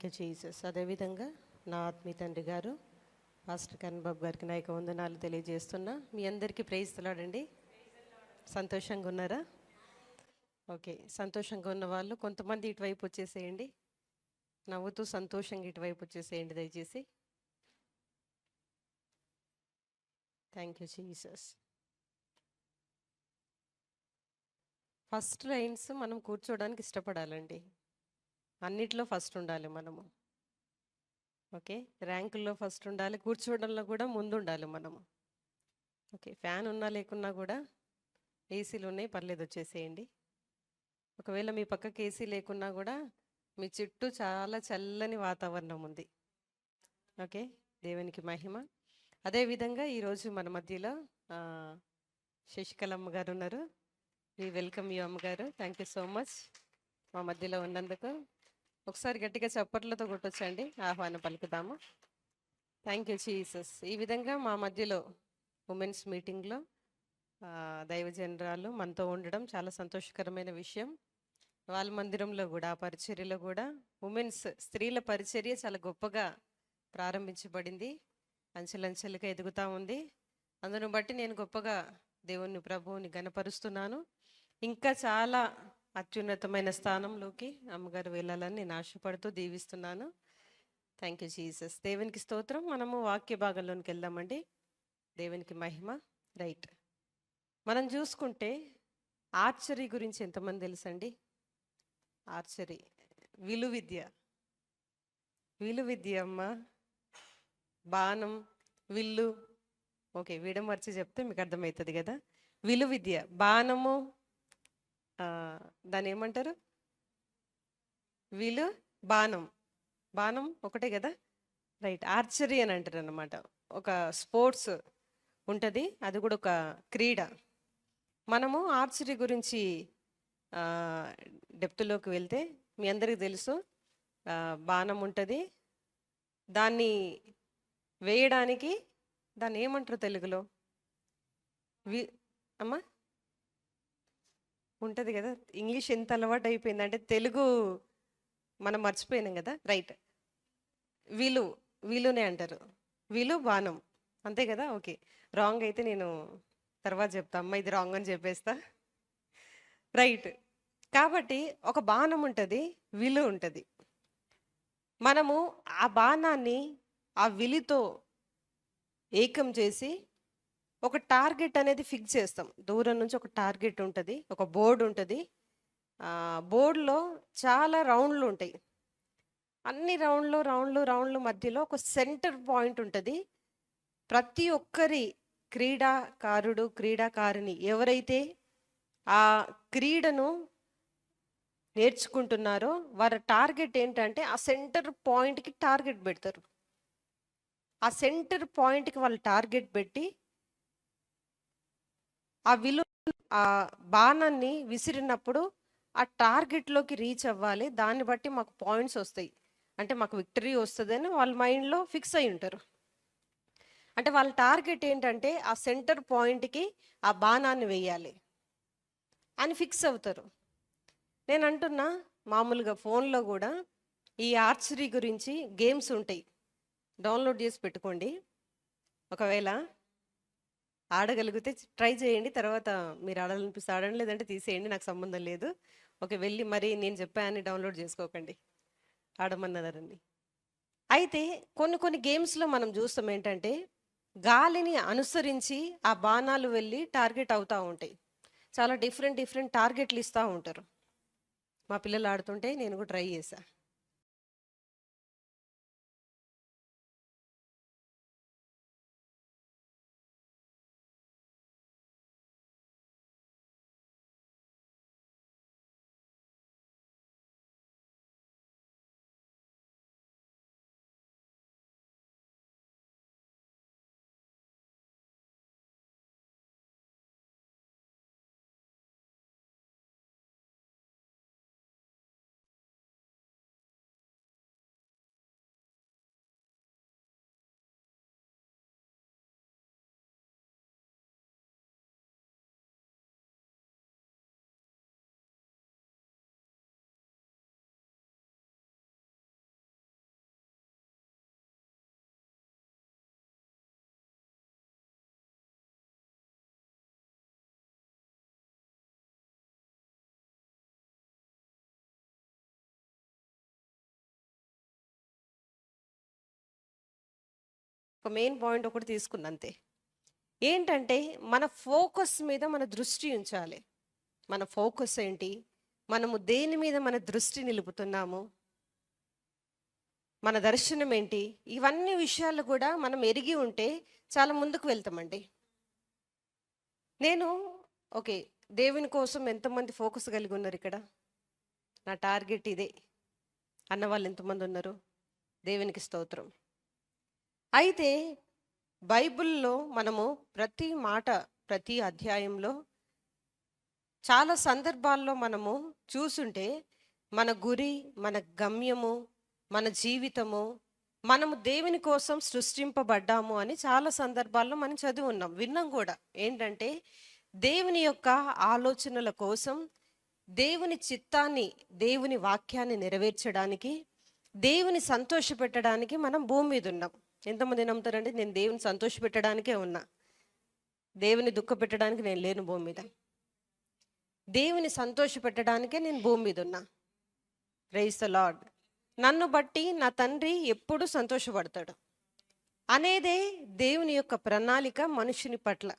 Thank you Jesus. అదేవిధంగా నా ఆత్మీయ తండ్రి గారు పాస్టర్ కరణ్ బాబు గారికి నా యొక్క వందనాలు తెలియజేస్తున్నా. మీ అందరికీ ప్రైజ్ తలాడండి. సంతోషంగా ఉన్నారా? ఓకే, సంతోషంగా ఉన్న వాళ్ళు కొంతమంది ఇటువైపు వచ్చేసేయండి. నవ్వుతూ సంతోషంగా ఇటువైపు వచ్చేసేయండి దయచేసి. Thank you Jesus. First lines మనం కూర్చోవడానికి ఇష్టపడాలండి. అన్నిట్లో ఫస్ట్ ఉండాలి మనము. ఓకే, ర్యాంకుల్లో ఫస్ట్ ఉండాలి, కూర్చోవడంలో కూడా ముందు ఉండాలి మనము. ఓకే, ఫ్యాన్ ఉన్నా లేకున్నా కూడా ఏసీలు ఉన్నాయి, పర్లేదు వచ్చేసేయండి. ఒకవేళ మీ పక్కకి ఏసీ లేకున్నా కూడా మీ చుట్టూ చాలా చల్లని వాతావరణం ఉంది. ఓకే, దేవునికి మహిమ. అదేవిధంగా ఈరోజు మన మధ్యలో శశికళ అమ్మగారు ఉన్నారు. వి వెల్కమ్ యూ అమ్మగారు. థ్యాంక్ యూ సో మచ్ మా మధ్యలో ఉన్నందుకు. ఒకసారి గట్టిగా చప్పట్లతో కొట్టొచ్చండి, ఆహ్వానం పలుకుదాము. Thank you Jesus. ఈ విధంగా మా మధ్యలో ఉమెన్స్ మీటింగ్లో దైవజనరాలు మనతో ఉండడం చాలా సంతోషకరమైన విషయం. వాళ్ళ మందిరంలో కూడా పరిచర్యలో కూడా ఉమెన్స్ స్త్రీల పరిచర్య చాలా గొప్పగా ప్రారంభించబడింది, అంచెలంచెలుగా ఎదుగుతూ ఉంది. అందును బట్టి నేను గొప్పగా దేవుని ప్రభువుని గణపరుస్తున్నాను. ఇంకా చాలా అత్యున్నతమైన స్థానంలోకి అమ్మగారు వెళ్ళాలని నేను ఆశపడుతూ దీవిస్తున్నాను. Thank you Jesus. దేవునికి స్తోత్రం. మనము వాక్య భాగంలోనికి వెళ్దామండి. దేవునికి మహిమ. రైట్, మనం చూసుకుంటే ఆర్చరీ గురించి ఎంతమంది తెలుసండి? ఆర్చరీ విలువిద్య. విలువిద్య అమ్మ, బాణం, విల్లు. ఓకే, విడమర్చి చెప్తే మీకు అర్థమవుతుంది కదా. విలువిద్య, బాణము, దాన్ని ఏమంటారు? విలు, బాణం. బాణం ఒకటే కదా, రైట్. ఆర్చరీ అని అంటారు అన్నమాట. ఒక స్పోర్ట్స్ ఉంటుంది, అది కూడా ఒక క్రీడ. మనము ఆర్చరీ గురించి డెప్త్లోకి వెళ్తే మీ అందరికీ తెలుసు, బాణం ఉంటుంది, దాన్ని వేయడానికి దాన్ని ఏమంటారు తెలుగులో? అమ్మా ఉంటుంది కదా. ఇంగ్లీష్ ఎంత అలవాటు అయిపోయింది అంటే తెలుగు మనం మర్చిపోయినాం కదా. రైట్, విలునే అంటారు. విలు, బాణం, అంతే కదా. ఓకే, రాంగ్ అయితే నేను తర్వాత చెప్తా, అమ్మ ఇది రాంగ్ అని చెప్పేస్తా. రైట్, కాబట్టి ఒక బాణం ఉంటుంది, విలు ఉంటుంది. మనము ఆ బాణాన్ని ఆ విలుతో ఏకం చేసి ఒక టార్గెట్ అనేది ఫిక్స్ చేస్తాం. దూరం నుంచి ఒక టార్గెట్ ఉంటుంది, ఒక బోర్డు ఉంటుంది. బోర్డులో చాలా రౌండ్లు ఉంటాయి. అన్ని రౌండ్లు మధ్యలో ఒక సెంటర్ పాయింట్ ఉంటుంది. ప్రతి ఒక్కరి క్రీడాకారిణి ఎవరైతే ఆ క్రీడను నేర్చుకుంటున్నారో వారి టార్గెట్ ఏంటంటే ఆ సెంటర్ పాయింట్కి టార్గెట్ పెడతారు. ఆ సెంటర్ పాయింట్కి వాళ్ళు టార్గెట్ పెట్టి ఆ బాణాన్ని విసిరినప్పుడు ఆ టార్గెట్లోకి రీచ్ అవ్వాలి. దాన్ని బట్టి మాకు పాయింట్స్ వస్తాయి, అంటే మాకు విక్టరీ వస్తుందని వాళ్ళ మైండ్లో ఫిక్స్ అయి ఉంటారు. అంటే వాళ్ళ టార్గెట్ ఏంటంటే ఆ సెంటర్ పాయింట్కి ఆ బాణాన్ని వేయాలి అని ఫిక్స్ అవుతారు. నేను అంటున్నా, మామూలుగా ఫోన్లో కూడా ఈ ఆర్చరీ గురించి గేమ్స్ ఉంటాయి, డౌన్లోడ్ చేసి పెట్టుకోండి. ఒకవేళ ఆడగలిగితే ట్రై చేయండి, తర్వాత మీరు ఆడాలనిపిస్తే ఆడండి, లేదంటే తీసేయండి, నాకు సంబంధం లేదు. ఓకే, వెళ్ళి మరి నేను చెప్పానని డౌన్లోడ్ చేసుకోకండి, ఆడమన్నదారని. అయితే కొన్ని గేమ్స్లో మనం చూస్తాం ఏంటంటే గాలిని అనుసరించి ఆ బాణాలు వెళ్ళి టార్గెట్ అవుతూ ఉంటాయి. చాలా డిఫరెంట్ టార్గెట్లు ఇస్తూ ఉంటారు. మా పిల్లలు ఆడుతుంటే నేను కూడా ట్రై చేశా. ఒక మెయిన్ పాయింట్ ఒకటి తీసుకున్నా అంతే. ఏంటంటే మన ఫోకస్ మీద మన దృష్టి ఉంచాలి. మన ఫోకస్ ఏంటి? మనము దేని మీద మన దృష్టి నిలుపుతున్నాము? మన దర్శనం ఏంటి? ఇవన్నీ విషయాలు కూడా మనం ఎరిగి ఉంటే చాలా ముందుకు వెళ్తామండి. నేను ఓకే. దేవుని కోసం ఎంతమంది ఫోకస్ కలిగి ఉన్నారు ఇక్కడ? నా టార్గెట్ ఇదే అన్న వాళ్ళు ఎంతమంది ఉన్నారు? దేవునికి స్తోత్రం. అయితే బైబిల్లో మనము ప్రతి మాట, ప్రతి అధ్యాయంలో చాలా సందర్భాల్లో మనము చూసుంటే మన గురి, మన గమ్యము, మన జీవితము, మనము దేవుని కోసం సృష్టింపబడ్డాము అని చాలా సందర్భాల్లో మనం చదివి ఉన్నాం, విన్నాం కూడా. ఏంటంటే దేవుని యొక్క ఆలోచనల కోసం, దేవుని చిత్తాన్ని, దేవుని వాక్యాన్ని నెరవేర్చడానికి, దేవుని సంతోషపెట్టడానికి మనం భూమి మీద ఉన్నాం. ఎంతమంది నమ్ముతారండి? నేను దేవుని సంతోషపెట్టడానికే ఉన్నా, దేవుని దుఃఖ పెట్టడానికి నేను లేను భూమి మీద. దేవుని సంతోషపెట్టడానికే నేను భూమి మీద ఉన్నా. Praise the Lord. నన్ను బట్టి నా తండ్రి ఎప్పుడు సంతోషపడతాడు అనేదే దేవుని యొక్క ప్రణాళిక మనుషుని పట్ల.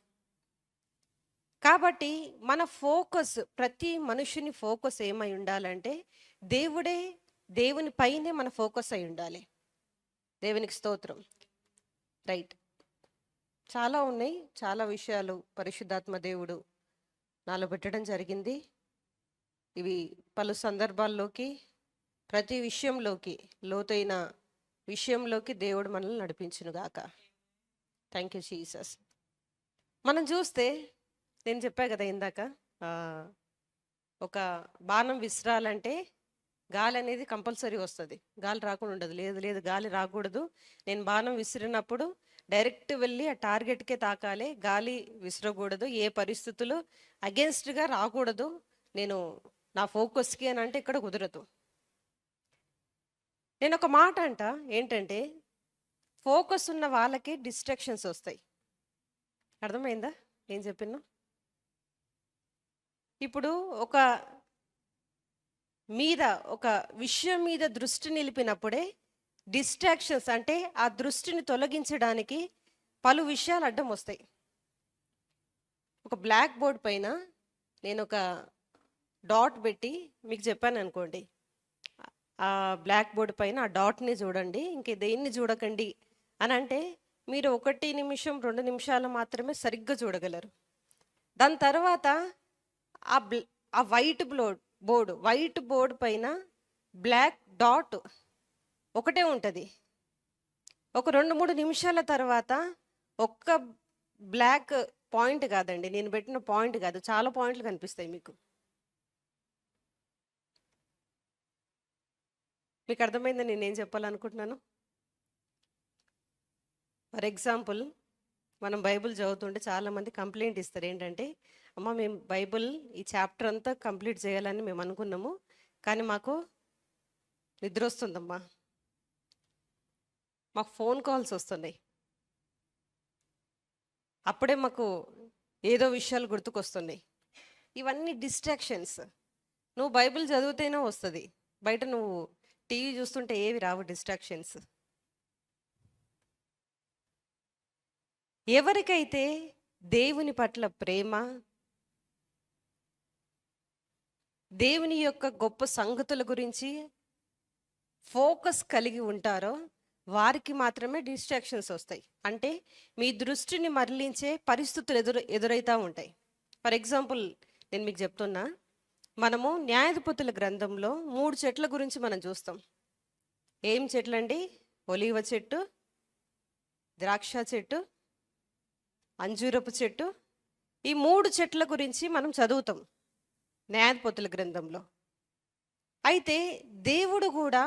కాబట్టి మన ఫోకస్, ప్రతి మనుషుని ఫోకస్ ఏమై ఉండాలంటే దేవుని పైనే మన ఫోకస్ అయి ఉండాలి. దేవునికి స్తోత్రం. రైట్. చాలా ఉన్నాయి, చాలా విషయాలు పరిశుద్ధాత్మ దేవుడు నాలో పెట్టడం జరిగింది. ఇవి పలు సందర్భాల్లోకి, ప్రతి విషయంలోకి, లోతైన విషయంలోకి దేవుడు మనల్ని నడిపించునుగాక. Thank you Jesus. మనం చూస్తే నేను చెప్పా కదా ఇందాక, ఒక బాణం విసిరాలంటే గాలి అనేది కంపల్సరీ వస్తుంది, గాలి రాకుండా ఉండదు. లేదు గాలి రాకూడదు. నేను బాణం విసిరినప్పుడు డైరెక్ట్ వెళ్ళి ఆ టార్గెట్కే తాకాలి, గాలి విసిరకూడదు, ఏ పరిస్థితులు అగేన్స్ట్గా రాకూడదు, నేను నా ఫోకస్కి అని అంటే ఇక్కడ కుదరదు. నేను ఒక మాట అంట, ఏంటంటే ఫోకస్ ఉన్న వాళ్ళకి డిస్ట్రాక్షన్స్ వస్తాయి. అర్థమైందా ఏం చెప్పినా? ఇప్పుడు ఒక విషయం మీద దృష్టి నిలిపినప్పుడే డిస్ట్రాక్షన్స్, అంటే ఆ దృష్టిని తొలగించడానికి పలు విషయాలు అడ్డం వస్తాయి. ఒక బ్లాక్ బోర్డ్ పైన నేను ఒక డాట్ పెట్టి మీకు చెప్పాను అనుకోండి, ఆ బ్లాక్ బోర్డ్ పైన ఆ డాట్ని చూడండి, ఇంక దేన్ని చూడకండి అని అంటే మీరు 1 నిమిషం 2 నిమిషాలు మాత్రమే సరిగ్గా చూడగలరు. దాని తర్వాత ఆ వైట్ బోర్డ్ పైన బ్లాక్ డాట్ ఒకటే ఉంటుంది. ఒక 2-3 నిమిషాల తర్వాత ఒక్క బ్లాక్ పాయింట్ కాదండి, నేను పెట్టిన పాయింట్ కాదు, చాలా పాయింట్లు కనిపిస్తాయి మీకు. మీకు అర్థమైందా నేనేం చెప్పాలనుకుంటున్నాను? ఫర్ ఎగ్జాంపుల్, మనం బైబిల్ చదువుతుంటే చాలామంది కంప్లైంట్ ఇస్తారు. ఏంటంటే, అమ్మ మేము బైబిల్ ఈ చాప్టర్ అంతా కంప్లీట్ చేయాలని మేము అనుకున్నాము, కానీ మాకు నిద్ర వస్తుందమ్మా, మాకు ఫోన్ కాల్స్ వస్తున్నాయి, అప్పుడే మాకు ఏదో విషయాలు గుర్తుకొస్తున్నాయి. ఇవన్నీ డిస్ట్రాక్షన్స్. నువ్వు బైబిల్ చదివితేనే వస్తుంది, బయట నువ్వు టీవీ చూస్తుంటే ఏవి రావు డిస్ట్రాక్షన్స్. ఎవరికైతే దేవుని పట్ల ప్రేమ, దేవుని యొక్క గొప్ప సంగతుల గురించి ఫోకస్ కలిగి ఉంటారో వారికి మాత్రమే డిస్ట్రాక్షన్స్ వస్తాయి. అంటే మీ దృష్టిని మరలించే పరిస్థితులు ఎదురైతూ ఉంటాయి. ఫర్ ఎగ్జాంపుల్ నేను మీకు చెప్తున్నా, మనము న్యాయాధిపతుల గ్రంథంలో 3 చెట్ల గురించి మనం చూస్తాం. ఏం చెట్లండి? ఒలీవ చెట్టు, ద్రాక్ష చెట్టు, అంజూరపు చెట్టు. ఈ 3 చెట్ల గురించి మనం చదువుతాం న్యాయాధిపతుల గ్రంథంలో. అయితే దేవుడు కూడా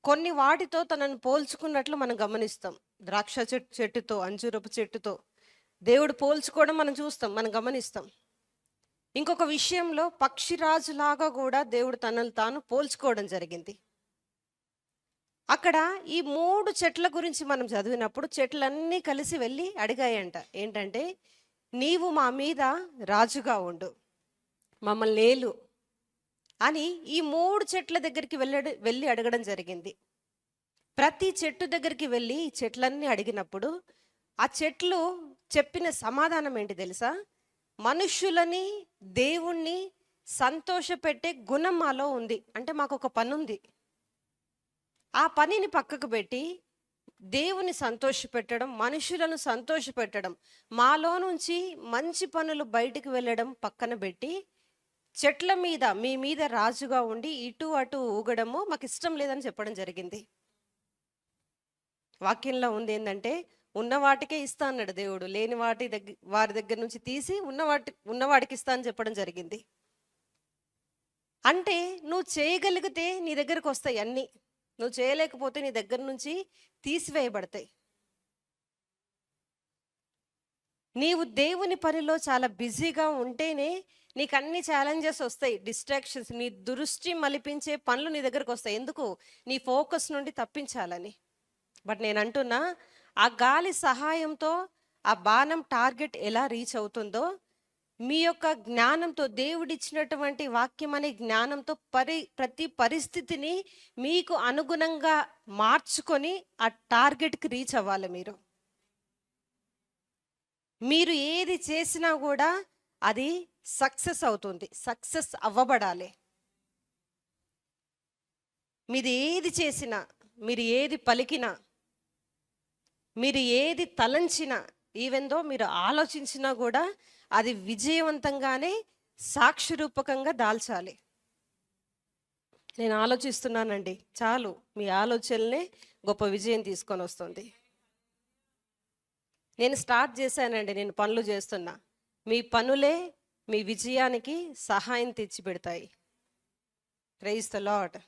కొన్ని వాటితో తనను పోల్చుకున్నట్లు మనం గమనిస్తాం. ద్రాక్ష చెట్టుతో, అంజూరపు చెట్టుతో దేవుడు పోల్చుకోవడం మనం చూస్తాం, మనం గమనిస్తాం. ఇంకొక విషయంలో పక్షిరాజులాగా కూడా దేవుడు తనను తాను పోల్చుకోవడం జరిగింది. అక్కడ ఈ 3 చెట్ల గురించి మనం చదివినప్పుడు చెట్లన్నీ కలిసి వెళ్ళి అడిగాయంట, ఏంటంటే నీవు మా మీద రాజుగా ఉండు, మమ్మల్ని ఏలు అని ఈ 3 చెట్ల దగ్గరికి వెళ్ళి అడగడం జరిగింది. ప్రతి చెట్టు దగ్గరికి వెళ్ళి ఈ చెట్లన్నీ అడిగినప్పుడు ఆ చెట్లు చెప్పిన సమాధానం ఏంటి తెలుసా? మనుష్యులని, దేవుణ్ణి సంతోషపెట్టే గుణం మాలో ఉంది. అంటే మాకొక పనుంది. ఆ పనిని పక్కకు పెట్టి దేవుని సంతోషపెట్టడం, మనుషులను సంతోషపెట్టడం, మాలో నుంచి మంచి పనులు బయటికి వెళ్ళడం పక్కన పెట్టి, చెట్ల మీద మీ మీద రాజుగా ఉండి ఇటు అటు ఊగడము మాకు ఇష్టం లేదని చెప్పడం జరిగింది. వాక్యంలో ఉంది ఏంటంటే, ఉన్న వాటికే ఇస్తా అన్నాడు దేవుడు. లేని వారి దగ్గర నుంచి తీసి ఉన్నవాడికి ఇస్తా అని చెప్పడం జరిగింది. అంటే నువ్వు చేయగలిగితే నీ దగ్గరకు వస్తాయి అన్నీ. నువ్వు చేయలేకపోతే నీ దగ్గర నుంచి తీసివేయబడతాయి. నీవు దేవుని పనిలో చాలా బిజీగా ఉంటేనే నీకు అన్ని ఛాలెంజెస్ వస్తాయి, డిస్ట్రాక్షన్స్, నీ దృష్టి మలిపించే పనులు నీ దగ్గరకు వస్తాయి. ఎందుకు? నీ ఫోకస్ నుండి తప్పించాలని. బట్ నేను అంటున్నా, ఆ గాలి సహాయంతో ఆ బాణం టార్గెట్ ఎలా రీచ్ అవుతుందో, మీ యొక్క జ్ఞానంతో, దేవుడిచ్చినటువంటి వాక్యం అనే జ్ఞానంతో ప్రతి పరిస్థితిని మీకు అనుగుణంగా మార్చుకొని ఆ టార్గెట్కి రీచ్ అవ్వాలి. మీరు ఏది చేసినా కూడా అది సక్సెస్ అవుతుంది, సక్సెస్ అవ్వబడాలి. మీరు ఏది చేసినా, మీరు ఏది పలికినా, మీరు ఏది తలంచినా, ఈవెందో మీరు ఆలోచించినా కూడా అది విజయవంతంగానే సాక్షిరూపకంగా దాల్చాలి. నేను ఆలోచిస్తున్నానండి, చాలు మీ ఆలోచనలే గొప్ప విజయం తీసుకొని వస్తుంది. నేను స్టార్ట్ చేశానండి, నేను పనులు చేస్తున్నా. మీ పనులే మీ విజయానికి సహాయం తెచ్చిపెడతాయి. Praise the Lord.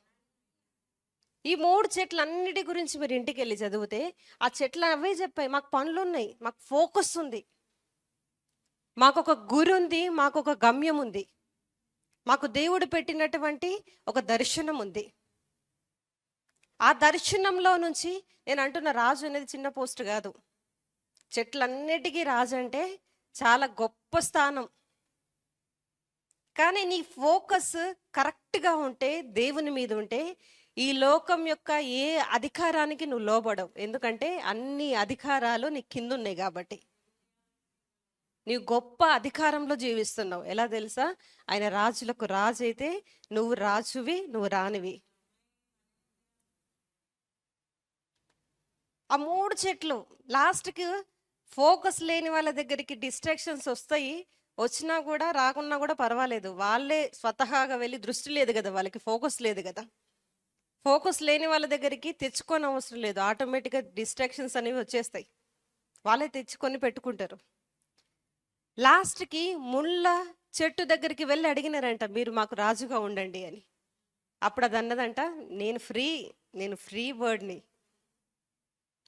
ఈ 3 చెట్లన్నిటి గురించి మీరు ఇంటికి వెళ్ళి చదివితే ఆ చెట్లు అవే చెప్పాయి, మాకు పనులు ఉన్నాయి, మాకు ఫోకస్ ఉంది, మాకు ఒక గురి ఉంది, మాకు ఒక గమ్యం ఉంది, మాకు దేవుడు పెట్టినటువంటి ఒక దర్శనం ఉంది. ఆ దర్శనంలో నుంచి నేను అంటున్న, రాజు అనేది చిన్న పోస్ట్ కాదు. చెట్లన్నిటికీ రాజు అంటే చాలా గొప్ప స్థానం. కానీ నీ ఫోకస్ కరెక్ట్గా ఉంటే, దేవుని మీద ఉంటే, ఈ లోకం యొక్క ఏ అధికారానికి నువ్వు లోబడవు. ఎందుకంటే అన్ని అధికారాలు నీ కింద ఉన్నాయి కాబట్టి. నీవు గొప్ప అధికారంలో జీవిస్తున్నావు. ఎలా తెలుసా? ఆయన రాజులకు రాజు అయితే నువ్వు రాజువి, నువ్వు రానివి. ఆ 3 చెట్లు లాస్ట్కి ఫోకస్ లేని వాళ్ళ దగ్గరికి డిస్ట్రాక్షన్స్ వస్తాయి. వచ్చినా కూడా రాకున్నా కూడా పర్వాలేదు, వాళ్ళే స్వతహాగా వెళ్ళి, దృష్టి లేదు కదా వాళ్ళకి, ఫోకస్ లేదు కదా. ఫోకస్ లేని వాళ్ళ దగ్గరికి తెచ్చుకొని అవసరం లేదు, ఆటోమేటిక్గా డిస్ట్రాక్షన్స్ అనేవి వచ్చేస్తాయి, వాళ్ళే తెచ్చుకొని పెట్టుకుంటారు. లాస్ట్కి ముళ్ళ చెట్టు దగ్గరికి వెళ్ళి అడిగినారంట, మీరు మాకు రాజుగా ఉండండి అని. అప్పుడు అది అన్నదంట, నేను ఫ్రీ బర్డ్ని,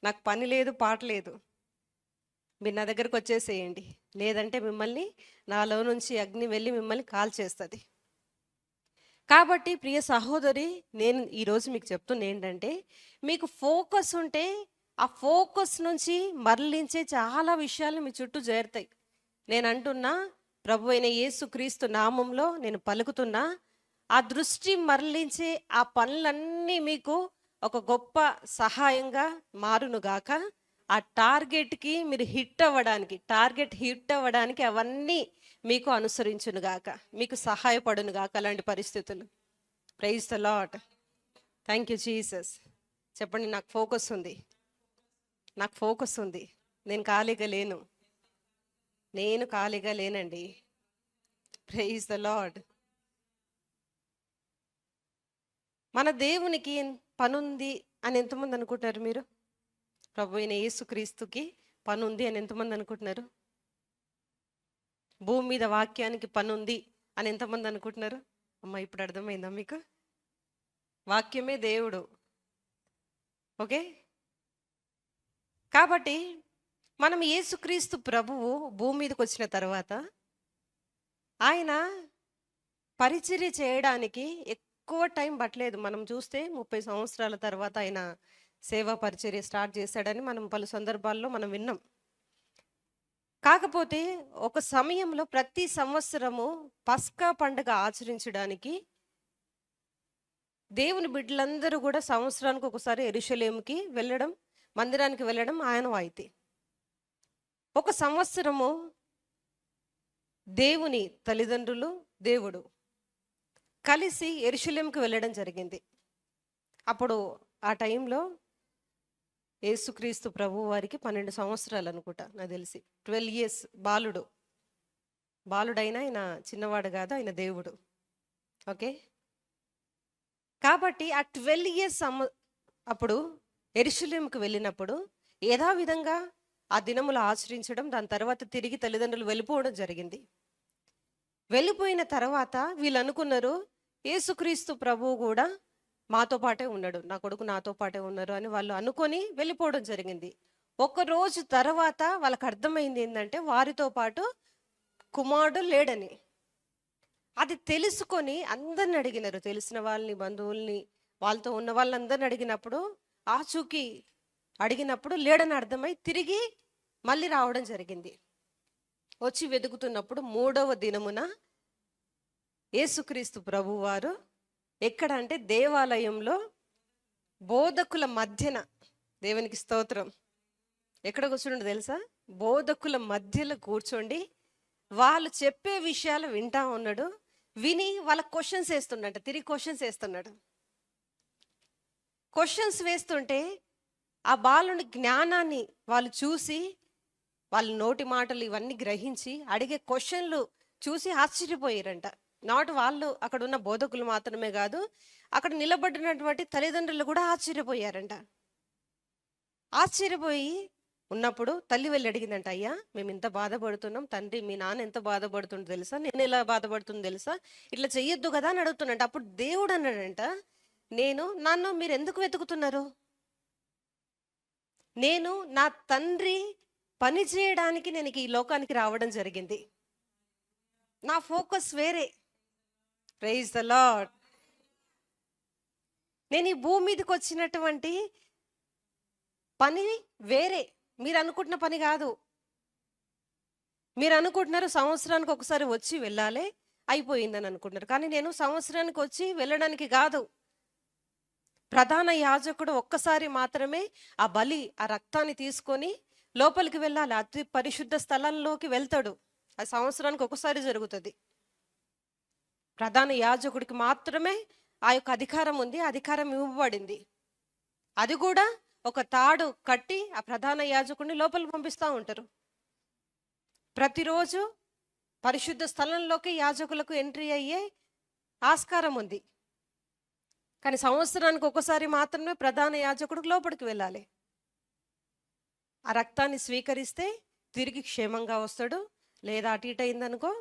నాకు పని లేదు, పాట లేదు, మీరు నా దగ్గరకు వచ్చేసేయండి, లేదంటే మిమ్మల్ని, నాలో నుంచి అగ్ని వెళ్ళి మిమ్మల్ని కాల్ చేస్తుంది. కాబట్టి ప్రియ సహోదరి, నేను ఈరోజు మీకు చెప్తున్నా ఏంటంటే, మీకు ఫోకస్ ఉంటే ఆ ఫోకస్ నుంచి మరలించే చాలా విషయాలు మీ చుట్టూ చేరుతాయి. నేను అంటున్నా, ప్రభు అయిన యేసుక్రీస్తు నామంలో నేను పలుకుతున్నా, ఆ దృష్టి మరలించే ఆ పనులన్నీ మీకు ఒక గొప్ప సహాయంగా మారునుగాక. ఆ టార్గెట్కి మీరు టార్గెట్ హిట్ అవ్వడానికి అవన్నీ మీకు అనుసరించునుగాక, మీకు సహాయపడునుగాక అలాంటి పరిస్థితులు. Praise the lord. Thank you Jesus. చెప్పండి, నాకు ఫోకస్ ఉంది, నాకు ఫోకస్ ఉంది, నేను ఖాళీగా లేనండి. Praise the lord. మన దేవునికి పనుంది అని ఎంతమంది అనుకుంటారు మీరు? ప్రభు అయిన యేసుక్రీస్తుకి పనుంది అని ఎంతమంది అనుకుంటున్నారు? భూమి మీద వాక్యానికి పనుంది అని ఎంతమంది అనుకుంటున్నారు? అమ్మ, ఇప్పుడు అర్థమైందా మీకు? వాక్యమే దేవుడు. ఓకే, కాబట్టి మనం యేసుక్రీస్తు ప్రభువు భూమి మీదకి వచ్చిన తర్వాత ఆయన పరిచర్య చేయడానికి ఎక్కువ టైం పట్టలేదు. మనం చూస్తే 30 సంవత్సరాల తర్వాత ఆయన సేవా పరిచర్య స్టార్ట్ చేశాడని మనం పలు సందర్భాల్లో మనం విన్నాం. కాకపోతే ఒక సమయంలో ప్రతి సంవత్సరము పస్కా పండుగ ఆచరించడానికి దేవుని బిడ్డలందరూ కూడా సంవత్సరానికి ఒకసారి యెరూషలేముకి వెళ్ళడం, మందిరానికి వెళ్ళడం ఆనవాయితీ. ఒక సంవత్సరము దేవుని తల్లిదండ్రులు, దేవుడు కలిసి యెరూషలేముకి వెళ్ళడం జరిగింది. అప్పుడు ఆ టైంలో యేసుక్రీస్తు ప్రభు వారికి 12 సంవత్సరాలు అనుకుంటా, నాకు తెలిసి 12 years. బాలుడైనా ఆయన చిన్నవాడు కాదు, ఆయన దేవుడు. ఓకే, కాబట్టి ఆ 12 years అప్పుడు యెరూషలేముకు వెళ్ళినప్పుడు యథావిధంగా ఆ దినములు ఆచరించడం, దాని తర్వాత తిరిగి తల్లిదండ్రులు వెళ్ళిపోవడం జరిగింది. వెళ్ళిపోయిన తర్వాత వీళ్ళు అనుకున్నారు యేసుక్రీస్తు ప్రభువు కూడా మాతో పాటే ఉన్నాడు, నా కొడుకు నాతో పాటే ఉన్నారు అని వాళ్ళు అనుకొని వెళ్ళిపోవడం జరిగింది. ఒక రోజు తర్వాత వాళ్ళకి అర్థమైంది ఏంటంటే వారితో పాటు కుమారుడు లేడని. అది తెలుసుకొని అందరిని అడిగినారు, తెలిసిన వాళ్ళని, బంధువుల్ని, వాళ్ళతో ఉన్న వాళ్ళందరిని అడిగినప్పుడు, ఆచూకీ అడిగినప్పుడు లేడని అర్థమై తిరిగి మళ్ళీ రావడం జరిగింది. వచ్చి వెతుకుతున్నప్పుడు 3వ దినమున యేసుక్రీస్తు ప్రభువారు ఎక్కడ అంటే దేవాలయంలో బోధకుల మధ్యన, దేవునికి స్తోత్రం, ఎక్కడ కూర్చుండో తెలుసా? బోధకుల మధ్యలో కూర్చోండి వాళ్ళు చెప్పే విషయాలు వింటా ఉన్నాడు. విని వాళ్ళ క్వశ్చన్స్ వేస్తుండట, తిరిగి క్వశ్చన్స్ వేస్తున్నాడు. క్వశ్చన్స్ వేస్తుంటే ఆ బాలుని జ్ఞానాన్ని వాళ్ళు చూసి, వాళ్ళ నోటి మాటలు ఇవన్నీ గ్రహించి అడిగే క్వశ్చన్లు చూసి ఆశ్చర్యపోయారంట. నాట్ వాళ్ళు, అక్కడ ఉన్న బోధకులు మాత్రమే కాదు, అక్కడ నిలబడినటువంటి తల్లిదండ్రులు కూడా ఆశ్చర్యపోయారంట. ఆశ్చర్యపోయి ఉన్నప్పుడు తల్లి వెళ్ళి అడిగిందంట, అయ్యా మేము ఇంత బాధపడుతున్నాం, తండ్రి మీ నాన్న ఎంత బాధపడుతుండో తెలుసా, నేను ఎలా బాధపడుతుందో తెలుసా, ఇట్లా చెయ్యొద్దు కదా అని అడుగుతున్నట్టు. అప్పుడు దేవుడు అన్నాడంట, నన్ను మీరు ఎందుకు వెతుకుతున్నారు? నేను నా తండ్రి పని చేయడానికి నేను ఈ లోకానికి రావడం జరిగింది. నా ఫోకస్ వేరే. Praise the Lord. నేను ఈ భూమి మీదకి వచ్చినటువంటి పని వేరే, మీరు అనుకుంటున్న పని కాదు. మీరు అనుకుంటున్నారు సంవత్సరానికి ఒకసారి వచ్చి వెళ్ళాలి, అయిపోయిందని అనుకుంటున్నారు. కానీ నేను సంవత్సరానికి వచ్చి వెళ్ళడానికి కాదు. ప్రధాన యాజకుడు ఒక్కసారి మాత్రమే ఆ బలి, ఆ రక్తాన్ని తీసుకొని లోపలికి వెళ్ళాలి, అతి పరిశుద్ధ స్థలంలోకి వెళ్తాడు. అది సంవత్సరానికి ఒకసారి జరుగుతుంది. ప్రధాన యాజకుడికి మాత్రమే ఆ యొక్క అధికారం ఉంది, అధికారం ఇవ్వబడింది. అది కూడా ఒక తాడు కట్టి ఆ ప్రధాన యాజకుడిని లోపలికి పంపిస్తూ ఉంటారు. ప్రతిరోజు పరిశుద్ధ స్థలంలోకి యాజకులకు ఎంట్రీ అయ్యే ఆస్కారం ఉంది. కానీ సంవత్సరానికి ఒకసారి మాత్రమే ప్రధాన యాజకుడికి లోపలికి వెళ్ళాలి. ఆ రక్తాన్ని స్వీకరిస్తే తిరిగి క్షేమంగా వస్తాడు, లేదా అటు ఇటు అయిందనుకో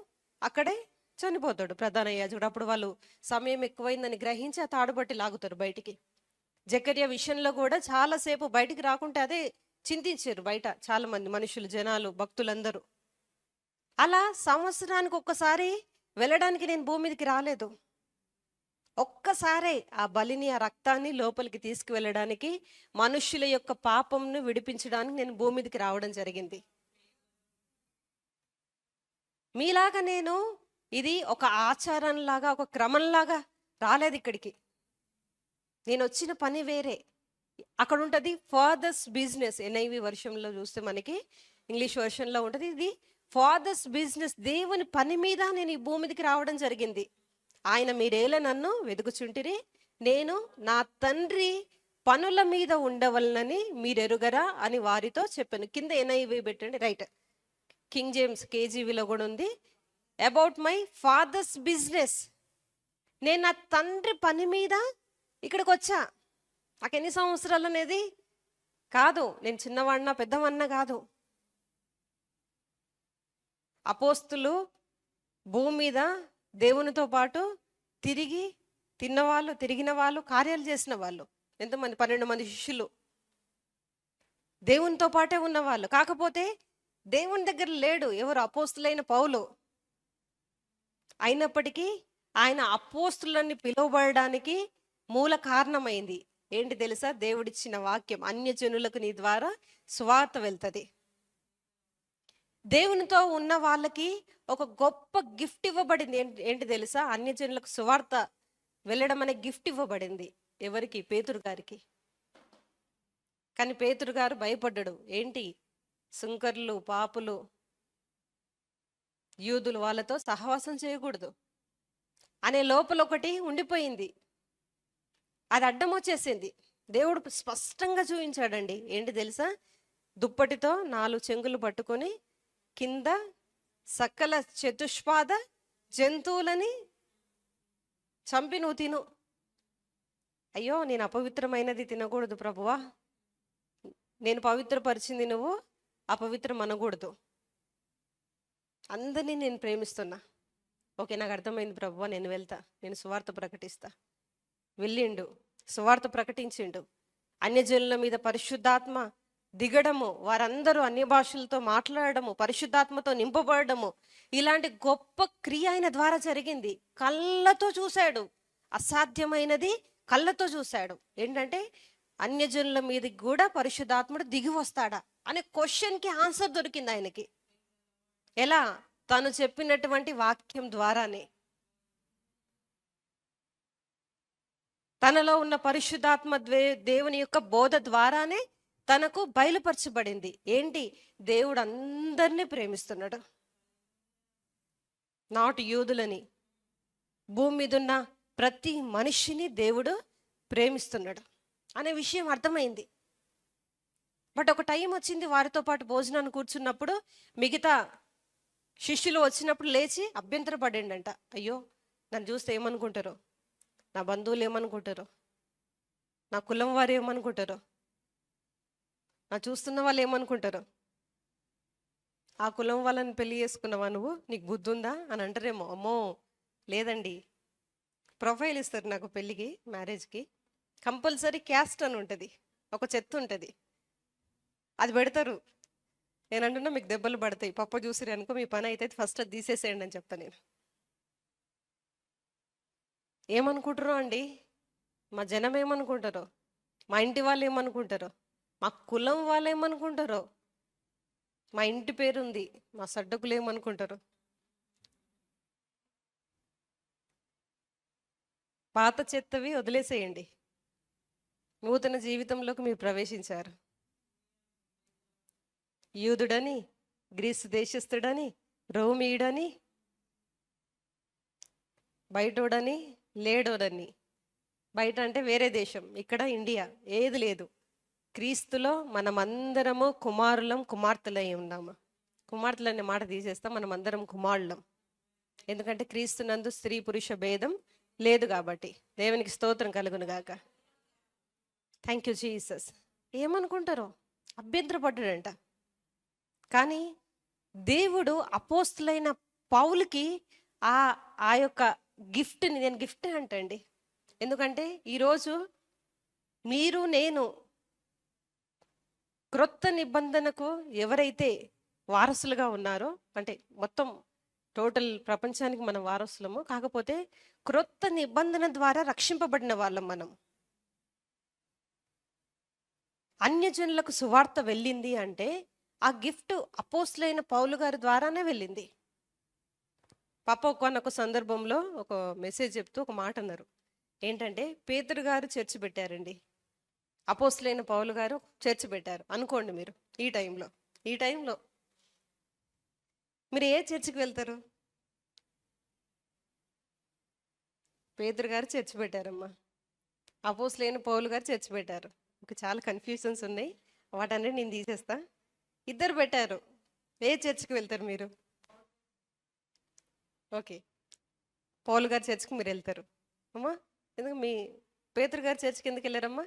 అక్కడే చనిపోతాడు ప్రధాన యాజకుడు. అప్పుడు వాళ్ళు సమయం ఎక్కువైందని గ్రహించి ఆ తాడుబట్టి లాగుతారు బయటికి. జకర్యా విషయంలో కూడా చాలాసేపు బయటికి రాకుంటే అదే చింతించారు బయట చాలా మంది మనుషులు, జనాలు, భక్తులందరూ. అలా సంవత్సరానికి ఒక్కసారి వెళ్ళడానికి నేను భూమి మీదకి రాలేదు. ఒక్కసారే ఆ బలిని, ఆ రక్తాన్ని లోపలికి తీసుకువెళ్ళడానికి, మనుష్యుల యొక్క పాపంను విడిపించడానికి నేను భూమి మీదకి రావడం జరిగింది. మీలాగా నేను ఇది ఒక ఆచారంలాగా, ఒక క్రమంలాగా రాలేదు ఇక్కడికి. నేను వచ్చిన పని వేరే. అక్కడ ఉంటుంది ఫాదర్స్ బిజినెస్. NIV వర్షంలో చూస్తే మనకి, ఇంగ్లీష్ వర్షన్లో ఉంటుంది ఇది ఫాదర్స్ బిజినెస్. దేవుని పని మీద నేను ఈ భూమి మీదకి రావడం జరిగింది. ఆయన మీరేలా నన్ను వెతుకుచుంటిరి, నేను నా తండ్రి పనుల మీద ఉండవలనని మీరెరుగరా అని వారితో చెప్పాను. కింద NIV పెట్టండి, రైట్. కింగ్ జేమ్స్ KJVలో కూడా ఉంది, అబౌట్ మై ఫాదర్స్ బిజినెస్. నేను నా తండ్రి పని మీద ఇక్కడికి వచ్చా. నాకు ఎన్ని సంవత్సరాలు అనేది కాదు, నేను చిన్నవాడినా పెద్దవాడినా కాదు. అపోస్తులు భూమి మీద దేవునితో పాటు తిరిగిన వాళ్ళు, కార్యాలు చేసిన వాళ్ళు ఎంతమంది? 12 మంది శిష్యులు దేవునితో పాటే ఉన్నవాళ్ళు. కాకపోతే దేవుని దగ్గర లేడు. ఎవరు? అపోస్తులైన పౌలు. అయినప్పటికీ ఆయన అపోస్తులని పిలువబడడానికి మూల కారణమైంది ఏంటి తెలుసా? దేవుడిచ్చిన వాక్యం, అన్యజనులకు నీ ద్వారా సువార్త వెళ్తుంది. దేవునితో ఉన్న వాళ్ళకి ఒక గొప్ప గిఫ్ట్ ఇవ్వబడింది. ఏంటి తెలుసా? అన్యజనులకు సువార్త వెళ్ళడం అనే గిఫ్ట్ ఇవ్వబడింది. ఎవరికి? పేతురు గారికి. కానీ పేతురు గారు భయపడ్డాడు. ఏంటి? సుంకర్లు, పాపులు, యూదులు వాళ్ళతో సహవాసం చేయకూడదు అనే లోపల ఒకటి ఉండిపోయింది. అది అడ్డం వచ్చేసింది. దేవుడు స్పష్టంగా చూపించాడండి. ఏంటి తెలుసా? దుప్పటితో 4 చెంగులు పట్టుకొని కింద సకల చతుష్పాద జంతువులని చంపి నువ్వు తిను. అయ్యో, నేను అపవిత్రమైనది తినకూడదు ప్రభువా, నేను పవిత్రపరిచింది నువ్వు అపవిత్రం అనకూడదు, అందరినీ నేను ప్రేమిస్తున్నా. ఓకే, నాకు అర్థమైంది ప్రభువా, నేను వెళ్తా, నేను సువార్త ప్రకటిస్తా. వెళ్ళిండు, సువార్త ప్రకటించిండు. అన్యజనుల మీద పరిశుద్ధాత్మ దిగడము, వారందరూ అన్య భాషలతో మాట్లాడడము, పరిశుద్ధాత్మతో నింపబడము, ఇలాంటి గొప్ప క్రియ ఆయన ద్వారా జరిగింది. కళ్ళతో చూశాడు. అసాధ్యమైనది కళ్ళతో చూశాడు. ఏంటంటే అన్యజనుల మీదకి కూడా పరిశుద్ధాత్ముడు దిగి వస్తాడా అనే క్వశ్చన్కి ఆన్సర్ దొరికింది ఆయనకి. ఎలా? తను చెప్పినటువంటి వాక్యం ద్వారానే, తనలో ఉన్న పరిశుద్ధాత్మ దేవుని యొక్క బోధ ద్వారానే తనకు బయలుపరచబడింది. ఏంటి? దేవుడు అందరినీ ప్రేమిస్తున్నాడు. నాటు యూదులని, భూమి మీద ఉన్న ప్రతి మనిషిని దేవుడు ప్రేమిస్తున్నాడు అనే విషయం అర్థమైంది. బట్ ఒక టైం వచ్చింది, వారితో పాటు భోజనాన్ని కూర్చున్నప్పుడు మిగతా శిష్యులు వచ్చినప్పుడు లేచి అభ్యంతరపడిండంట. అయ్యో, నన్ను చూస్తే ఏమనుకుంటారో, నా బంధువులు ఏమనుకుంటారో, నా కులం వారు ఏమనుకుంటారో, నా చూస్తున్న వాళ్ళు ఏమనుకుంటారో, ఆ కులం వాళ్ళని పెళ్లి చేసుకున్నావా నువ్వు, నీకు బుద్ధి ఉందా అని అంటారేమో. అమ్మో లేదండి, ప్రొఫైల్ ఇస్తారు నాకు పెళ్ళికి, మ్యారేజ్కి. కంపల్సరీ క్యాస్ట్ అని ఉంటుంది, ఒక చెత్త ఉంటుంది, అది పెడతారు. నేను అంటున్నా మీకు దెబ్బలు పడతాయి, పప్ప చూసిరి అనుకో మీ పని అయితే ఫస్ట్ అది తీసేసేయండి అని చెప్తాను నేను. ఏమనుకుంటారో అండి, మా జనం ఏమనుకుంటారో, మా ఇంటి వాళ్ళు ఏమనుకుంటారో, మా కులం వాళ్ళు ఏమనుకుంటారో, మా ఇంటి పేరుంది, మా సడ్డకులు ఏమనుకుంటారో. పాత చెత్తవి వదిలేసేయండి, నూతన జీవితంలోకి మీరు ప్రవేశించారు. యూదుడని, గ్రీసు దేశస్థుడని, రోమీయుడని, బయటోడని, లేడోడని. బయట అంటే వేరే దేశం, ఇక్కడ ఇండియా, ఏది లేదు. క్రీస్తులో మనమందరము కుమారులం, కుమార్తెలై ఉన్నాము. కుమార్తెలు అనే మాట తీసేస్తాం, మనం అందరం కుమారులం. ఎందుకంటే క్రీస్తునందు స్త్రీ పురుష భేదం లేదు కాబట్టి. దేవునికి స్తోత్రం కలుగును గాక. Thank you Jesus. ఏమనుకుంటారో అభ్యంతరపడ్డాడంట. కానీ దేవుడు అపోస్తులైన పౌలుకి ఆ ఆ యొక్క గిఫ్ట్ని, నేను గిఫ్ట్ అంటండి, ఎందుకంటే ఈరోజు మీరు నేను క్రొత్త నిబంధనకు ఎవరైతే వారసులుగా ఉన్నారో, అంటే మొత్తం టోటల్ ప్రపంచానికి మనం వారసులము, కాకపోతే క్రొత్త నిబంధన ద్వారా రక్షింపబడిన వాళ్ళం మనం. అన్యజనులకు సువార్త వెళ్ళింది అంటే ఆ గిఫ్ట్ అపోస్తులైన పౌలు గారి ద్వారానే వెళ్ళింది. పాప ఒక సందర్భంలో ఒక మెసేజ్ చెప్తూ ఒక మాట అన్నారు. ఏంటంటే పేతురు గారు చర్చి పెట్టారండి, అపోస్తులైన పౌలు గారు చర్చి పెట్టారు అనుకోండి. మీరు ఈ టైంలో మీరు ఏ చర్చికి వెళ్తారు? పేతురు గారు చర్చి పెట్టారమ్మా, అపోస్తులైన పౌలు గారు చర్చి పెట్టారు. ఇంకా చాలా కన్ఫ్యూజన్స్ ఉన్నాయి, వాటన్నీ నేను తీసేస్తా. ఇద్దరు పెట్టారు, ఏ చర్చికి వెళ్తారు మీరు? ఓకే, పౌలు గారి చర్చికి మీరు వెళ్తారు అమ్మా. ఎందుకు మీ పేతురు గారి చర్చికి ఎందుకు వెళ్ళారమ్మా?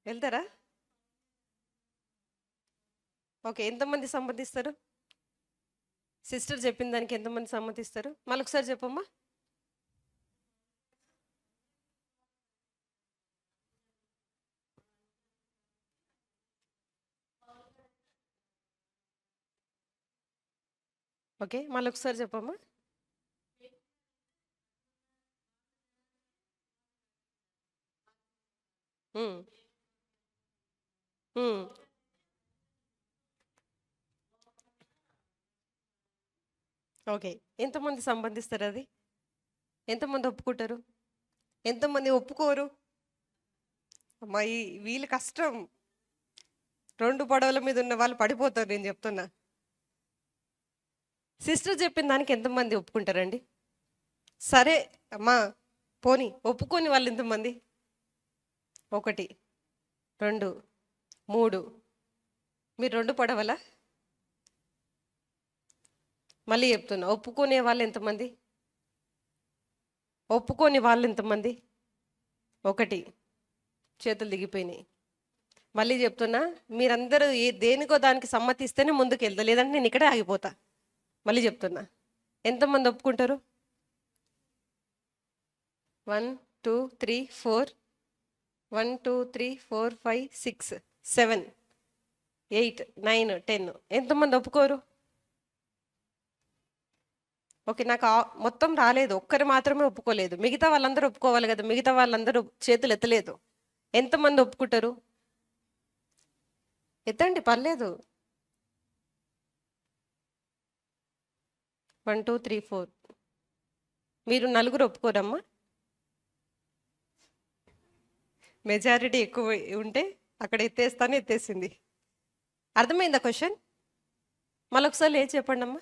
వెళ్తారా? ఓకే, ఎంతమంది సమ్మతిస్తారు? సిస్టర్ చెప్పిన దానికి ఎంతమంది సమ్మతిస్తారు? మళ్ళీ ఒకసారి చెప్పమ్మా. ఓకే, మళ్ళీ ఒకసారి చెప్పమ్మా. ఓకే, ఎంతమంది సంబంధిస్తారు? అది ఎంతమంది ఒప్పుకుంటారు? ఎంతమంది ఒప్పుకోరు? అమ్మాయి వీళ్ళు కష్టం. 2 పడవల మీద ఉన్న వాళ్ళు పడిపోతారు, నేను చెప్తున్నా. సిస్టర్ చెప్పిన దానికి ఎంతమంది ఒప్పుకుంటారండి? సరే అమ్మా, పోనీ ఒప్పుకొని వాళ్ళు ఎంతమంది? 1, 2, 3. మీరు 2 పడవలా? మళ్ళీ చెప్తున్నా, ఒప్పుకునే వాళ్ళు ఎంతమంది? ఒప్పుకోని వాళ్ళు ఎంతమంది? 1. చేతులు దిగిపోయినాయి. మళ్ళీ చెప్తున్నా, మీరందరూ దేనికో దానికి సమ్మతిస్తేనే ముందుకు వెళ్తా, లేదంటే నేను ఇక్కడే ఆగిపోతా. మళ్ళీ చెప్తున్నా, ఎంతమంది ఒప్పుకుంటారు? 1, 2, 3, 4. 1, 2, 3, 4, 5, 6, 7, 8, 9, 10. ఎంతమంది ఒప్పుకోరు? ఓకే, నాకు మొత్తం రాలేదు, ఒక్కరు మాత్రమే ఒప్పుకోలేదు. మిగతా వాళ్ళందరూ ఒప్పుకోవాలి కదా, మిగతా వాళ్ళందరూ చేతులు ఎత్తలేదు. ఎంతమంది ఒప్పుకుంటారు? ఎత్తండి, పర్లేదు. 1, 2, 3, 4. మీరు 4 ఒప్పుకోరమ్మా? మెజారిటీ ఎక్కువ ఉంటే అక్కడ ఎత్తేస్తాను, ఎత్తేసింది. అర్థమైందా క్వశ్చన్? మళ్ళొకసారి చెప్పండి అమ్మా.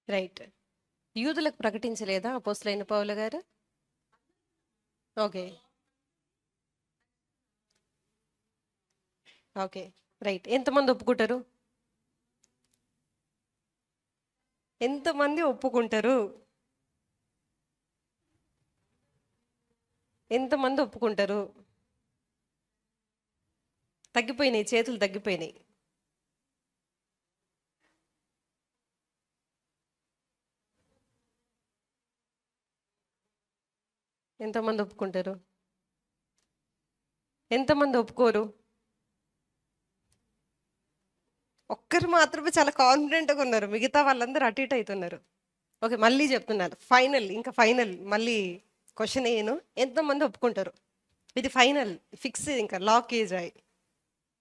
రైట్. యూదులకు ప్రకటించలేదా అపోస్తలుడైన పౌలు గారు? Okay, okay, right. ఎంతమంది ఒప్పుకుంటారు? ఎంతమంది ఒప్పుకుంటారు? ఎంతమంది ఒప్పుకుంటారు? తగ్గిపోయినాయి, చేతులు తగ్గిపోయినాయి. ఎంతమంది ఒప్పుకుంటారు? ఎంతమంది ఒప్పుకోరు? ఒక్కరు మాత్రమే చాలా కాన్ఫిడెంట్గా ఉన్నారు, మిగతా వాళ్ళందరూ అటు ఇటు అవుతున్నారు. ఓకే, మళ్ళీ చెప్తున్నాను, ఫైనల్, ఇంకా ఫైనల్. మళ్ళీ క్వశ్చన్ ఏను, ఎంతమంది ఒప్పుకుంటారు? ఇది ఫైనల్, ఫిక్స్, ఇంకా లాక్ ఏజ్ అయ్యి.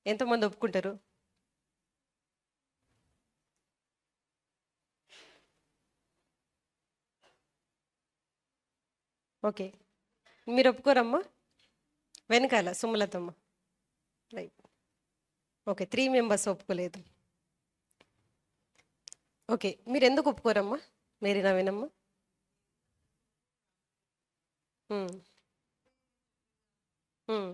ఎంతమంది ఒప్పుకుంటారు? ఓకే, మీరు ఒప్పుకోరమ్మా? వెనకాల సుమలతమ్మ. రైట్. ఓకే, 3 మెంబర్స్ ఒప్పుకోలేదు. ఓకే, మీరు ఎందుకు ఒప్పుకోరమ్మా? మేరీ నవీనమ్మ. Um, um,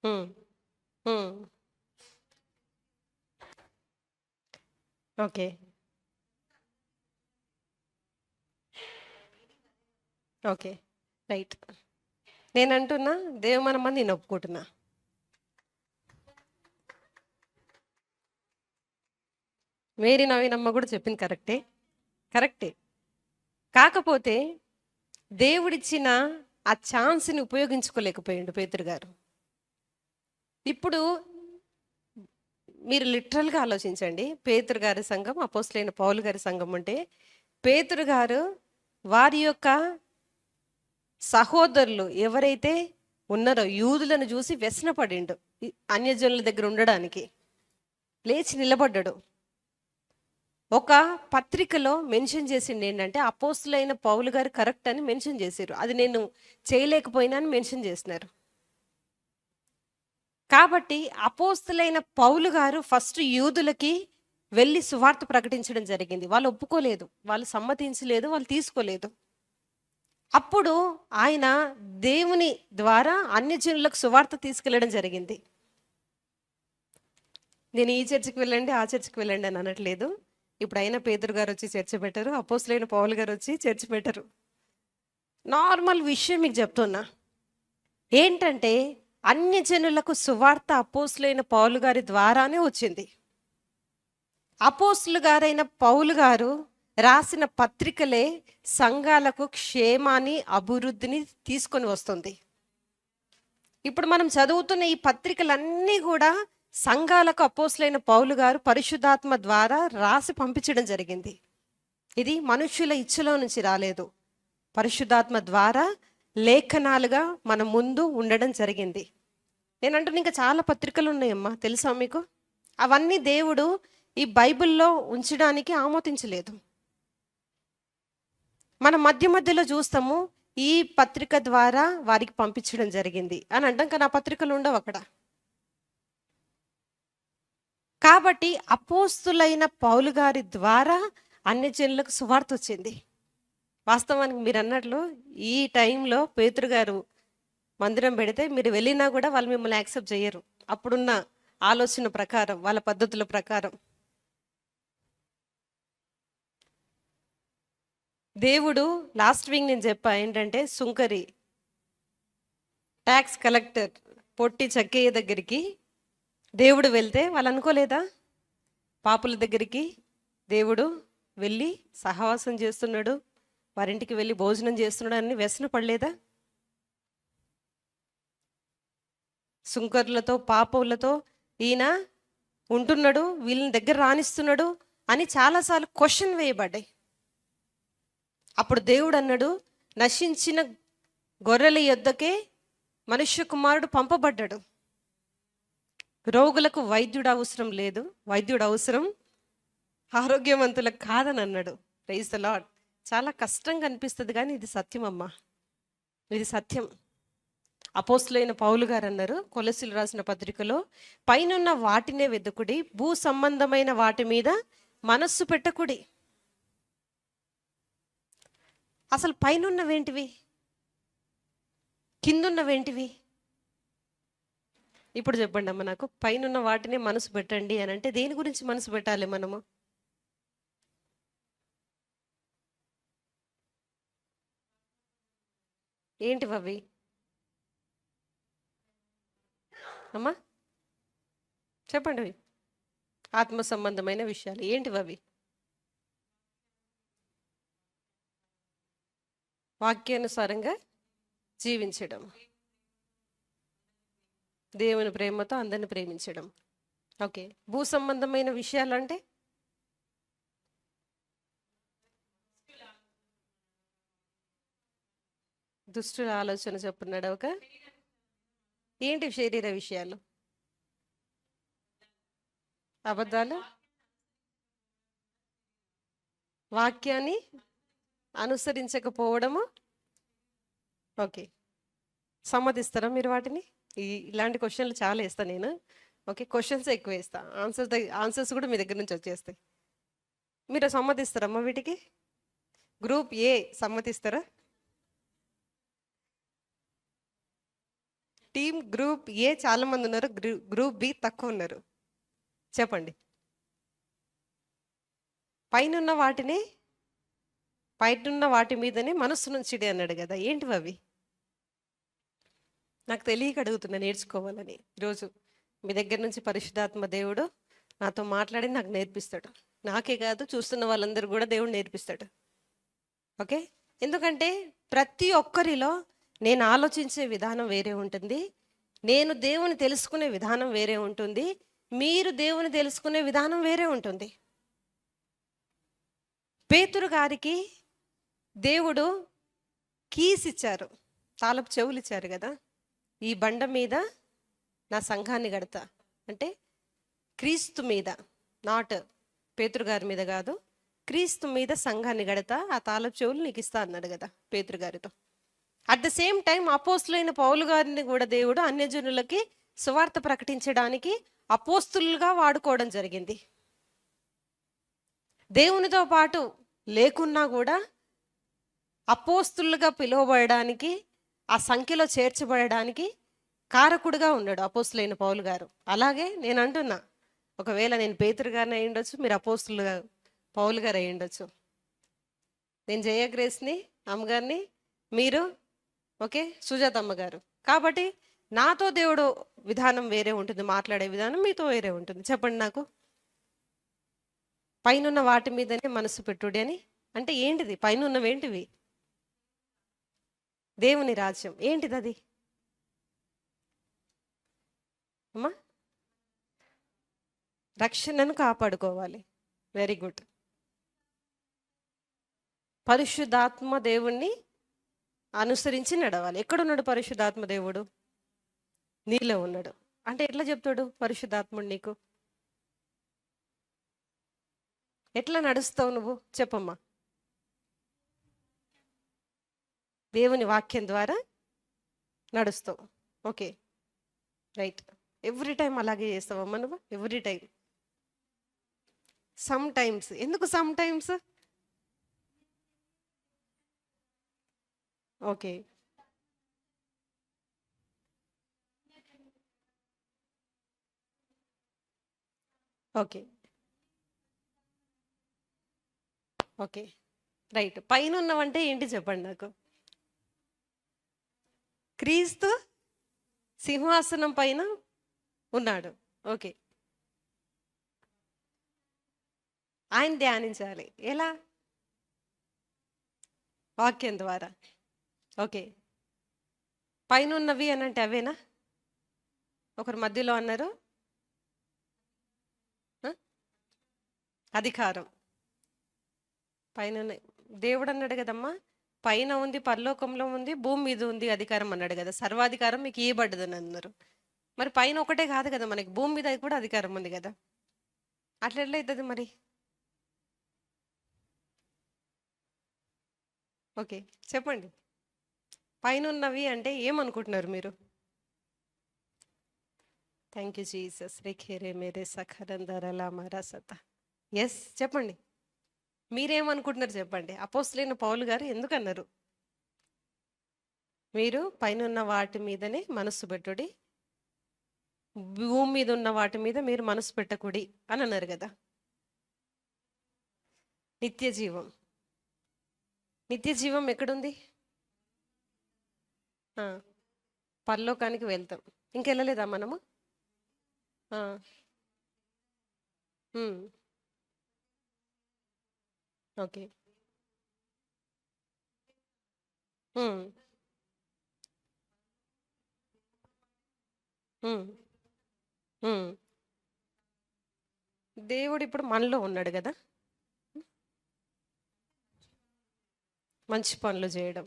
um, um. Okay, okay, right. నేను అంటున్నా, దేవమనమని నేను ఒప్పుకుంటున్నా. మేరీ నవీనమ్మ కూడా చెప్పింది కరెక్టే, కరెక్టే. కాకపోతే దేవుడిచ్చిన ఆ ఛాన్స్ని ఉపయోగించుకోలేకపోయిండు పేతురు గారు. ఇప్పుడు మీరు లిటరల్గా ఆలోచించండి, పేతురు గారి సంఘం, అపోస్తలుడైన పౌలు గారి సంఘం ఉంటే, పేతురు గారు వారి యొక్క సహోదరులు ఎవరైతే ఉన్నారో యూదులను చూసి వ్యసనపడిండు అన్యజనుల దగ్గర ఉండడానికి. లేచి నిలబడ్డాడు. ఒక పత్రికలో మెన్షన్ చేసిండు ఏంటంటే, అపోస్తలుడైన పౌలు గారు కరెక్ట్ అని మెన్షన్ చేశారు. అది నేను చేయలేకపోయినా అని మెన్షన్ చేసినారు. కాబట్టి అపోస్తలుడైన పౌలు గారు ఫస్ట్ యూదులకి వెళ్ళి సువార్త ప్రకటించడం జరిగింది. వాళ్ళు ఒప్పుకోలేదు, వాళ్ళు సమ్మతించలేదు, వాళ్ళు తీసుకోలేదు. అప్పుడు ఆయన దేవుని ద్వారా అన్ని జనులకు సువార్త తీసుకెళ్ళడం జరిగింది. నేను ఈ చర్చికి వెళ్ళండి, ఆ చర్చికి వెళ్ళండి అని అనట్లేదు. ఇప్పుడు అయినా పేతురు గారు వచ్చి చర్చ పెట్టరు, అపోస్తలుడైన పౌలు గారు వచ్చి చర్చ పెట్టరు. నార్మల్ విషయం మీకు చెప్తున్నా. ఏంటంటే, అన్య జనులకు సువార్త అపోస్తలుడైన పౌలు గారి ద్వారానే వచ్చింది. అపోస్తలు గారైన పౌలు గారు రాసిన పత్రికలే సంఘాలకు క్షేమాన్ని, అభివృద్ధిని తీసుకొని వస్తుంది. ఇప్పుడు మనం చదువుతున్న ఈ పత్రికలన్నీ కూడా సంఘాలకు అపోస్తులైన పౌలు గారు పరిశుద్ధాత్మ ద్వారా రాసి పంపించడం జరిగింది. ఇది మనుష్యుల ఇచ్చలో నుంచి రాలేదు, పరిశుద్ధాత్మ ద్వారా లేఖనాలుగా మన ముందు ఉండడం జరిగింది. నేనంటున్నా ఇంకా చాలా పత్రికలు ఉన్నాయమ్మా, తెలుసా మీకు? అవన్నీ దేవుడు ఈ బైబిల్లో ఉంచడానికి ఆమోదించలేదు. మన మధ్య మధ్యలో చూస్తాము, ఈ పత్రిక ద్వారా వారికి పంపించడం జరిగింది అని అంటాం, కానీ ఆ పత్రికలు ఉండవు అక్కడ. కాబట్టి అపోస్తులైన పౌలు గారి ద్వారా అన్ని జనులకు సువార్త వచ్చింది. వాస్తవానికి మీరు అన్నట్లు ఈ టైంలో పేతురు గారు మందిరం పెడితే మీరు వెళ్ళినా కూడా వాళ్ళు మిమ్మల్ని యాక్సెప్ట్ చేయరు, అప్పుడున్న ఆలోచన ప్రకారం, వాళ్ళ పద్ధతుల ప్రకారం. దేవుడు లాస్ట్ వీక్ నేను చెప్పా ఏంటంటే, సుంకరి ట్యాక్స్ కలెక్టర్ పొట్టి చక్కయ్య దగ్గరికి దేవుడు వెళ్తే వాళ్ళు అనుకోలేదా? పాపుల దగ్గరికి దేవుడు వెళ్ళి సహవాసం చేస్తున్నాడు, వారింటికి వెళ్ళి భోజనం చేస్తున్నాడు అని వ్యసన పడలేదా? సుంకర్లతో పాపవులతో ఈయన ఉంటున్నాడు, వీళ్ళని దగ్గర రాణిస్తున్నాడు అని చాలాసార్లు క్వశ్చన్ వేయబడ్డాయి. అప్పుడు దేవుడు అన్నాడు, నశించిన గొర్రెల యొద్దకే మనుష్య కుమారుడు పంపబడ్డాడు. రోగులకు వైద్యుడు అవసరం లేదు, వైద్యుడు అవసరం ఆరోగ్యవంతులకు కాదని అన్నాడు. Praise the Lord. చాలా కష్టంగా అనిపిస్తుంది కానీ ఇది సత్యం అమ్మా, ఇది సత్యం. అపోస్తులైన పౌలు గారు అన్నారు కొలొస్సీయులకు రాసిన పత్రికలో, పైనున్న వాటినే వెతుకుడి, భూ సంబంధమైన వాటి మీద మనస్సు పెట్టకుడి. అసలు పైనున్నవేంటివి, కిందున్నవేంటివి? ఇప్పుడు చెప్పండి అమ్మ నాకు, పైనున్న వాటిని మనసు పెట్టండి అని అంటే దేని గురించి మనసు పెట్టాలి మనము? ఏంటివి అవి అమ్మా? చెప్పండి. ఆత్మ సంబంధమైన విషయాలు ఏంటివి అవి? వాక్యానుసారంగా జీవించడం, దేవుని ప్రేమతో అందరిని ప్రేమించడం. ఓకే. భూ సంబంధమైన విషయాలు అంటే దుష్టుల ఆలోచన చెప్పున్నాడు. ఒక ఏంటి శరీర విషయాలు? అబద్ధాలు, వాక్యాన్ని అనుసరించకపోవడము. ఓకే, సమ్మతిస్తారా మీరు వాటిని? ఇలాంటి క్వశ్చన్లు చాలా వేస్తాను నేను. ఓకే, క్వశ్చన్స్ ఎక్కువ వేస్తా, ఆన్సర్స్ కూడా మీ దగ్గర నుంచి వచ్చేస్తాయి. మీరు సమ్మతిస్తారమ్మా వీటికి? గ్రూప్ ఏ సమ్మతిస్తారా? టీమ్ గ్రూప్ ఏ చాలా మంది ఉన్నారు, గ్రూప్ బి తక్కువ ఉన్నారు. చెప్పండి. పైనున్న వాటి మీదనే మనస్సు నుంచిడే అన్నాడు కదా, ఏంటివి అవి? నాకు తెలియక అడుగుతున్నా, నేర్చుకోవాలని. ఈరోజు మీ దగ్గర నుంచి పరిశుద్ధాత్మ దేవుడు నాతో మాట్లాడి నాకు నేర్పిస్తాడు. నాకే కాదు, చూస్తున్న వాళ్ళందరూ కూడా దేవుడు నేర్పిస్తాడు. ఓకే, ఎందుకంటే ప్రతి ఒక్కరిలో నేను ఆలోచించే విధానం వేరే ఉంటుంది, నేను దేవుని తెలుసుకునే విధానం వేరే ఉంటుంది, మీరు దేవుని తెలుసుకునే విధానం వేరే ఉంటుంది. పేతురు గారికి దేవుడు కీస్ ఇచ్చారు, తాళపు చెవులు ఇచ్చారు కదా. ఈ బండ మీద నా సంఘాన్ని కడతా అంటే క్రీస్తు మీద, నాట్ పేతురు గారి మీద కాదు, క్రీస్తు మీద సంఘాన్ని కడతా, ఆ తాళపు చెవులు నీకు ఇస్తా అన్నాడు కదా పేతురు గారితో. అట్ ద సేమ్ టైం అపోస్తులైన పౌలు గారిని కూడా దేవుడు అన్యజనులకి సువార్త ప్రకటించడానికి అపోస్తులుగా వాడుకోవడం జరిగింది. దేవునితో పాటు లేకున్నా కూడా అపోస్తులుగా పిలువబడడానికి, ఆ సంఖ్యలో చేర్చబడడానికి కారకుడుగా ఉన్నాడు అపోస్తులైన పౌలు గారు. అలాగే నేను అంటున్నా, ఒకవేళ నేను పేతురు గారిని అయి ఉండొచ్చు, మీరు అపోస్తులుగా పౌలు గారు అయి ఉండొచ్చు. నేను జయగ్రేస్ని అమ్మగారిని, మీరు ఓకే సుజాత అమ్మగారు. కాబట్టి నాతో దేవుడు విధానం వేరే ఉంటుంది, మాట్లాడే విధానం మీతో వేరే ఉంటుంది. చెప్పండి నాకు. పైనున్న వాటి మీదనే మనసు పెట్టుడి అని అంటే ఏంటిది? పైనున్నవేంటివి? దేవుని రాజ్యం ఏంటిది అది అమ్మా? రక్షణను కాపాడుకోవాలి. Very good. పరిశుద్ధాత్మ దేవుణ్ణి అనుసరించి నడవాలి. ఎక్కడున్నాడు పరిశుద్ధాత్మ దేవుడు? నీలో ఉన్నాడు. అంటే ఎట్లా చెప్తాడు పరిశుద్ధాత్ముడు నీకు? ఎట్లా నడుస్తావు నువ్వు చెప్పమ్మా? దేవుని వాక్యం ద్వారా నడుస్తావు. Okay, right. ఎవ్రీ టైం అలాగే చేస్తావమ్మా నువ్వు? Every time? Sometimes. ఎందుకు sometimes? Okay, okay, okay, right. పైన ఉన్నవంటే ఏంటి చెప్పండి నాకు? క్రీస్తు సింహాసనం పైన ఉన్నాడు. ఓకే, ఆయన ధ్యానించాలి. ఎలా? వాక్యం ద్వారా. ఓకే, పైన ఉన్నవి అని అంటే అవేనా? ఒకరు మధ్యలో అన్నారు అధికారం. పైన దేవుడు అన్నాడు కదమ్మా, పైన ఉంది, పరలోకంలో ఉంది, భూమి మీద ఉంది అధికారం అన్నాడు కదా. సర్వాధికారం మీకు ఇవ్వబడ్డదని అన్నారు. మరి పైన ఒకటే కాదు కదా మనకి, భూమి మీద కూడా అధికారం ఉంది కదా. అట్లా ఎట్లయితుంది మరి? ఓకే, చెప్పండి. పైన ఉన్నవి అంటే ఏమనుకుంటున్నారు మీరు? Thank you Jesus. రేఖేరే మేరే సఖరందరలా మరాసత. ఎస్, చెప్పండి. మీరేమనుకుంటున్నారు చెప్పండి. అపోస్తలుడైన పౌలు గారు ఎందుకన్నారు? మీరు పైన వాటి మీదనే మనస్సు పెట్టుడి, భూమి మీద ఉన్న వాటి మీద మీరు మనసు పెట్టకుడి అని అన్నారు కదా. నిత్య జీవం. నిత్య జీవం ఎక్కడుంది? పరలోకానికి వెళ్తాం. ఇంకెళ్ళలేదా మనము? ఓకే, దేవుడు ఇప్పుడు మనలో ఉన్నాడు కదా. మంచి పనులు చేయడం,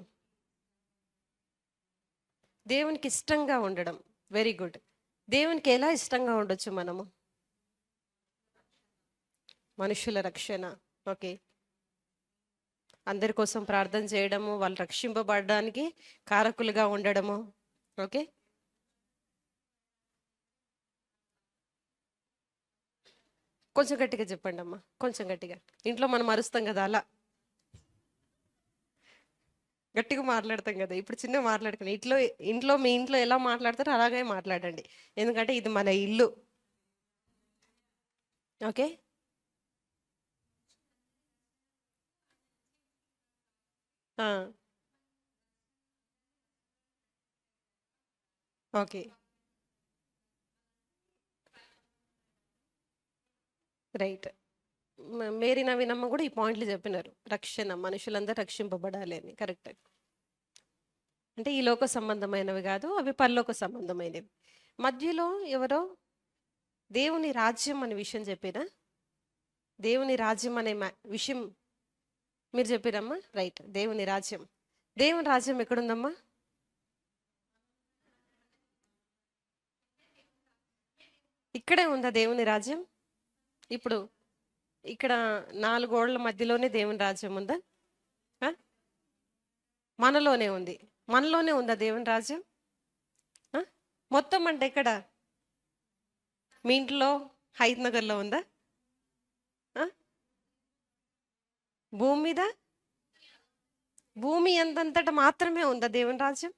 దేవునికి ఇష్టంగా ఉండడం. Very good. దేవునికి ఎలా ఇష్టంగా ఉండొచ్చు మనము? మనుషుల రక్షణ. ఓకే, అందరి కోసం ప్రార్థన చేయడము, వాళ్ళు రక్షింపబడడానికి కారకులుగా ఉండడము. ఓకే, కొంచెం గట్టిగా చెప్పండి అమ్మా, కొంచెం గట్టిగా. ఇంట్లో మనం అరుస్తాం కదా, అలా గట్టిగా మాట్లాడతాం కదా. ఇప్పుడు చిన్న మాట్లాడుకుని ఇంట్లో మీ ఇంట్లో ఎలా మాట్లాడతారో అలాగే మాట్లాడండి, ఎందుకంటే ఇది మన ఇల్లు. Okay, okay, right. మేరీ నవీనమ్మ కూడా ఈ పాయింట్లు చెప్పినారు. రక్షణ, మనుషులందరూ రక్షింపబడాలి అని. కరెక్ట్. అంటే ఈ లోక సంబంధమైనవి కాదు, అవి పరలోక సంబంధమైనవి. మధ్యలో ఎవరో దేవుని రాజ్యం అనే విషయం చెప్పినా, దేవుని రాజ్యం అనే విషయం మీరు చెప్పిరమ్మా. రైట్, దేవుని రాజ్యం. దేవుని రాజ్యం ఎక్కడుందమ్మా? ఇక్కడే ఉందా దేవుని రాజ్యం? ఇప్పుడు ఇక్కడ 4 గోడల మధ్యలోనే దేవుని రాజ్యం ఉందా? మనలోనే ఉంది. మనలోనే ఉందా దేవుని రాజ్యం? మొత్తం అంటే ఎక్కడ? మీ ఇంట్లో హైత్ నగర్లో ఉందా? భూమి మీద, భూమి అంతంతట మాత్రమే ఉందా దేవుని రాజ్యం?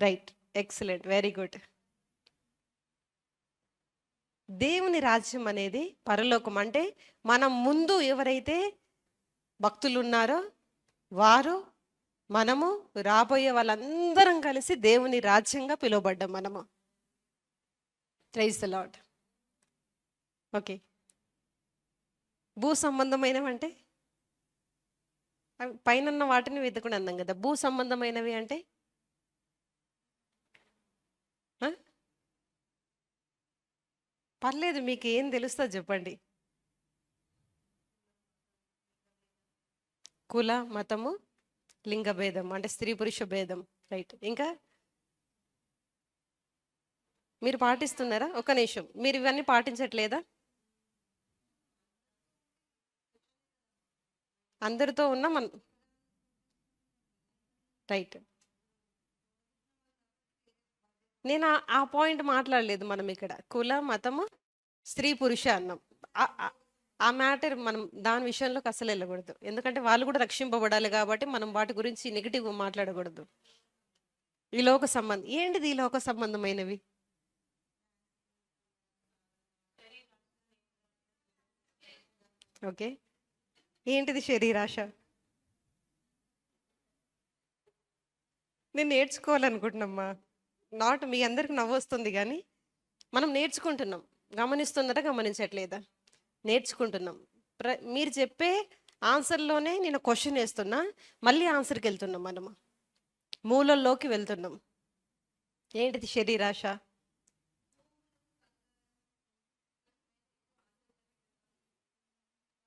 Right, excellent, very good. దేవుని రాజ్యం అనేది పరలోకం. అంటే మనం ముందు ఎవరైతే భక్తులు ఉన్నారో వారు, మనము, రాబోయే వాళ్ళందరం కలిసి దేవుని రాజ్యంగా పిలువబడ్డాం మనము. Praise the lord. ఓకే, భూ సంబంధమైనవి అంటే పైన వాటిని వెతుకుని అందాం కదా. భూ సంబంధమైనవి అంటే పర్లేదు, మీకు ఏం తెలుస్తుంది చెప్పండి. కుల మతము, లింగ భేదం అంటే స్త్రీ పురుష భేదం. రైట్. ఇంకా మీరు పాటిస్తున్నారా? ఒక నిమిషం, మీరు ఇవన్నీ పాటించట్లేదా? అందరితో ఉన్న మన రైట్. నేను ఆ పాయింట్ మాట్లాడలేదు. మనం ఇక్కడ కుల మతము స్త్రీ పురుష అన్నాం. ఆ మ్యాటర్ మనం దాని విషయంలోకి అసలు వెళ్ళకూడదు. ఎందుకంటే వాళ్ళు కూడా రక్షింపబడాలి కాబట్టి మనం వాటి గురించి నెగిటివ్ మాట్లాడకూడదు. ఈ లోక సంబంధం ఏంటిది? ఈ లోక సంబంధమైనవి ఓకే. ఏంటిది శరీరాశ? నేను నేర్చుకోవాలనుకుంటున్నమ్మా. నాట్ మీ అందరికి నవ్వు వస్తుంది కానీ మనం నేర్చుకుంటున్నాం. గమనిస్తున్నారా? గమనించట్లేదా? నేర్చుకుంటున్నాం. మీరు చెప్పే ఆన్సర్లోనే నేను క్వశ్చన్ వేస్తున్నా, మళ్ళీ ఆన్సర్కి వెళ్తున్నాం. మనము మూలల్లోకి వెళ్తున్నాం. ఏంటిది శరీరాశ?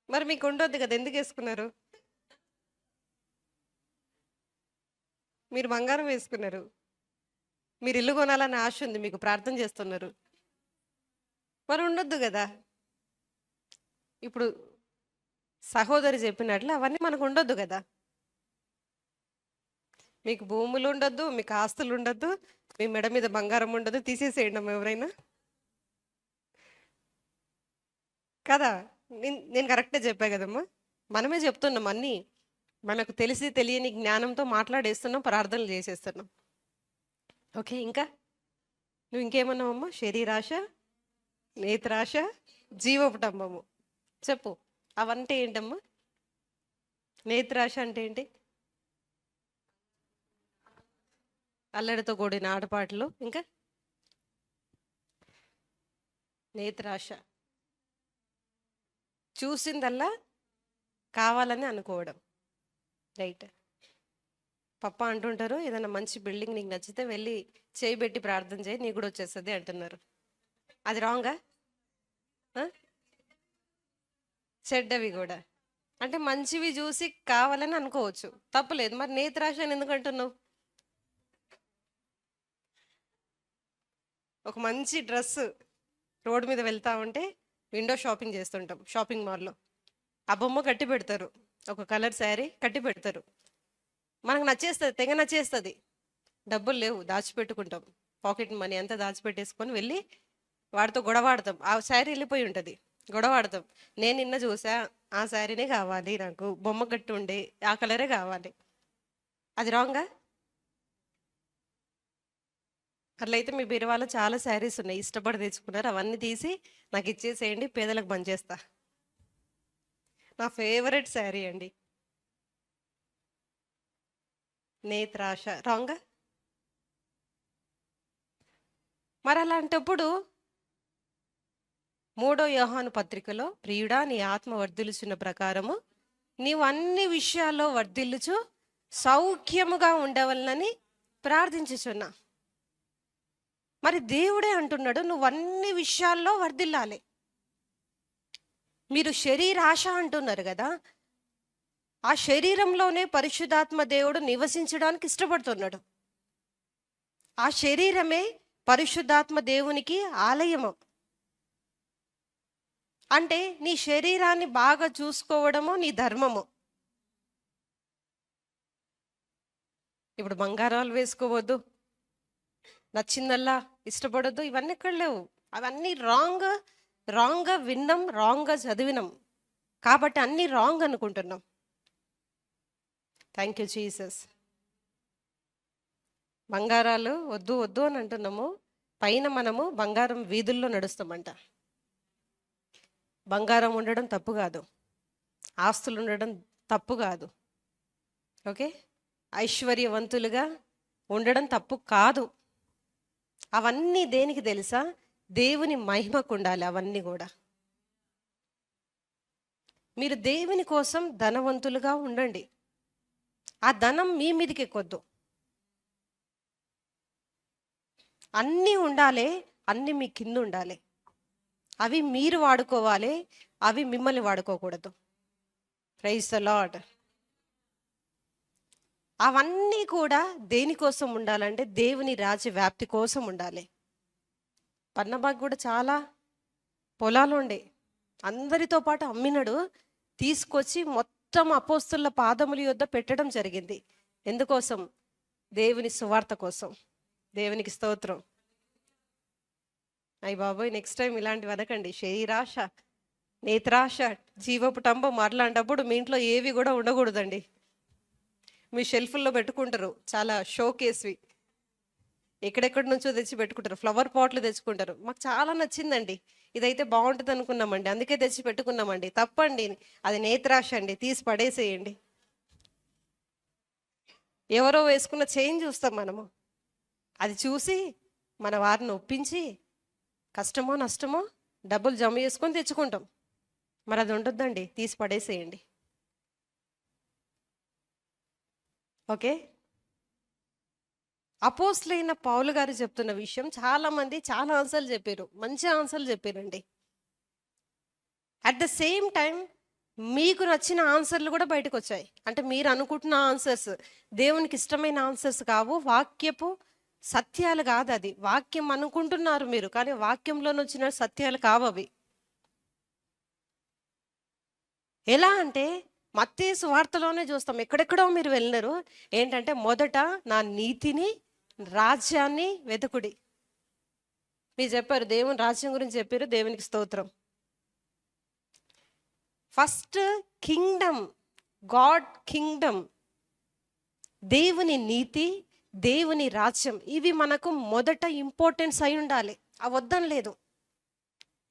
మరి మీకు ఉండొద్దు కదా, ఎందుకు వేసుకున్నారు? మీరు బంగారం వేసుకున్నారు, మీరు ఇల్లు కొనాలని ఆశ ఉంది, మీకు ప్రార్థన చేస్తున్నారు, మరి ఉండొద్దు కదా. ఇప్పుడు సహోదరి చెప్పినట్లు అవన్నీ మనకు ఉండొద్దు కదా. మీకు భూములు ఉండొద్దు, మీకు ఆస్తులు ఉండొద్దు, మీ మెడ మీద బంగారం ఉండదు, తీసేసేయండి అమ్మ ఎవరైనా కదా. నేను కరెక్టే చెప్పా కదమ్మా. మనమే చెప్తున్నాం అన్నీ, మనకు తెలిసి తెలియని జ్ఞానంతో మాట్లాడేస్తున్నాం, ప్రార్థనలు చేసేస్తున్నాం. ఓకే. ఇంకా నువ్వు ఇంకేమన్నావమ్మా? శరీరాశ, నేత్రాశ, జీవపుటంబము. చెప్పు, అవంటే ఏంటమ్మా? నేత్రాశ అంటే ఏంటి? అల్లడితో కూడిన ఆటపాటలు. ఇంకా నేత్రాశ చూసిందల్లా కావాలని అనుకోవడం. రైట్. పప్ప అంటుంటారు, ఏదైనా మంచి బిల్డింగ్ నీకు నచ్చితే వెళ్ళి చేయి పెట్టి ప్రార్థన చేయి, నీకు కూడా వచ్చేస్తుంది అంటున్నారు. అది రాంగా? చెడ్డవి కూడా అంటే మంచివి చూసి కావాలని అనుకోవచ్చు, తప్పులేదు. మరి నేత్రాశ అని ఎందుకు అంటున్నావు? ఒక మంచి డ్రెస్ రోడ్డు మీద వెళ్తా ఉంటే, విండో షాపింగ్ చేస్తుంటాం షాపింగ్ మాల్లో, ఆ బొమ్మ కట్టి పెడతారు, ఒక కలర్ శారీ కట్టి పెడతారు, మనకు నచ్చేస్తుంది, తెగ నచ్చేస్తుంది. డబ్బులు లేవు, దాచిపెట్టుకుంటాం, పాకెట్ మనీ అంతా దాచిపెట్టేసుకొని వెళ్ళి వాడితో గొడవాడతాం. ఆ శారీ వెళ్ళిపోయి ఉంటుంది, గొడవాడతాం. నేను నిన్న చూసా, ఆ శారీనే కావాలి నాకు, బొమ్మ కట్టి ఉండే ఆ కలరే కావాలి. అది రాంగా? అట్లయితే మీ బీరువాలో చాలా శారీస్ ఉన్నాయి, ఇష్టపడి తెచ్చుకున్నారు, అవన్నీ తీసి నాకు ఇచ్చేసేయండి, పేదలకు పనిచేస్తా. నా ఫేవరెట్ శారీ అండి. నేత్రాశ రాంగా? మరి అలాంటప్పుడు 3 యోహాను పత్రికలో, ప్రియుడా నీ ఆత్మ వర్ధిల్లుచున్న ప్రకారము నీవు అన్ని విషయాల్లో వర్ధిల్లుచు సౌఖ్యముగా ఉండవలనని ప్రార్థించుచున్నా. మరి దేవుడే అంటున్నాడు నువ్వు అన్ని విషయాల్లో వర్ధిల్లాలి. మీరు శరీరాశ అంటున్నారు కదా, ఆ శరీరంలోనే పరిశుద్ధాత్మ దేవుడు నివసించడానికి ఇష్టపడుతున్నాడు. ఆ శరీరమే పరిశుద్ధాత్మ దేవునికి ఆలయము. అంటే నీ శరీరాన్ని బాగా చూసుకోవడము నీ ధర్మము. ఇప్పుడు బంగారాలు వేసుకోవద్దు, నచ్చిందల్లా ఇష్టపడద్దు, ఇవన్నీ ఎక్కడ లేవు. అవన్నీ రాంగ్గా విన్నాం, రాంగ్గా చదివినాం, కాబట్టి అన్నీ రాంగ్ అనుకుంటున్నాం. Thank you Jesus. బంగారాలు వద్దు వద్దు అని అంటున్నాము, పైన మనము బంగారం వీధుల్లో నడుస్తామంట. బంగారం ఉండడం తప్పు కాదు, ఆస్తులు ఉండడం తప్పు కాదు, ఓకే, ఐశ్వర్యవంతులుగా ఉండడం తప్పు కాదు. అవన్నీ దేనికి తెలుసా? దేవుని మహిమకు ఉండాలి అవన్నీ కూడా. మీరు దేవుని కోసం ధనవంతులుగా ఉండండి, ఆ ధనం మీ మీదకి ఎక్కొద్దు. అన్నీ ఉండాలి, అన్నీ మీ కింద ఉండాలి. అవి మీరు వాడుకోవాలి, అవి మిమ్మల్ని వాడుకోకూడదు. Praise the lord. అవన్నీ కూడా దేనికోసం ఉండాలంటే దేవుని రాజ్య వ్యాప్తి కోసం ఉండాలి. పన్నబాకి కూడా చాలా పొలాలు ఉండే, అందరితో పాటు అమ్మినడు, తీసుకొచ్చి మొత్తం అపోస్తుల పాదముల యొద్ద పెట్టడం జరిగింది. ఎందుకోసం? దేవుని సువార్త కోసం. దేవునికి స్తోత్రం. అయ్య బాబోయ్, నెక్స్ట్ టైం ఇలాంటివి అనకండి. శరీరాశ, నేత్రాశ, జీవపు టంబం అట్లాంటప్పుడు మీ ఇంట్లో ఏవి కూడా ఉండకూడదండి. మీ షెల్ఫ్ల్లో పెట్టుకుంటారు చాలా షోకేస్వి, ఎక్కడెక్కడి నుంచో తెచ్చి పెట్టుకుంటారు, ఫ్లవర్ పాట్లు తెచ్చుకుంటారు. మాకు చాలా నచ్చిందండి, ఇదైతే బాగుంటుంది అనుకున్నామండి, అందుకే తెచ్చి పెట్టుకున్నామండి. తప్పండి, అది నేత్రాశ అండి, తీసి పడేసేయండి. ఎవరో వేసుకున్న చైన్ చూస్తాం మనము, అది చూసి మన వారిని ఒప్పించి కష్టమో నష్టమో డబ్బులు జమ చేసుకొని తెచ్చుకుంటాం. మరి అది ఉండొద్దండి, తీసి పడేసేయండి. ఓకే. అపోస్తులైన పౌలు గారు చెప్తున్న విషయం చాలామంది చాలా ఆన్సర్లు చెప్పారు, మంచి ఆన్సర్లు చెప్పారండి. అట్ ద సేమ్ టైం మీకు నచ్చిన ఆన్సర్లు కూడా బయటకు వచ్చాయి. అంటే మీరు అనుకుంటున్న ఆన్సర్స్ దేవునికి ఇష్టమైన ఆన్సర్స్ కావు, వాక్యపు సత్యాలు కాదు. అది వాక్యం అనుకుంటున్నారు మీరు, కానీ వాక్యంలో వచ్చిన సత్యాలు కావు అవి. ఎలా అంటే మత్తయి సువార్తలోనే చూస్తాం, ఎక్కడెక్కడో మీరు వెళ్ళినారు. ఏంటంటే మొదట నా నీతిని రాజ్యాన్ని వెతుకుడి. మీరు చెప్పారు, దేవుని రాజ్యం గురించి చెప్పారు, దేవునికి స్తోత్రం. ఫస్ట్ కింగ్డమ్, గాడ్ కింగ్డమ్, దేవుని నీతి, దేవుని రాజ్యం, ఇవి మనకు మొదట ఇంపార్టెన్స్ అయి ఉండాలి. అవి వద్దని లేదు.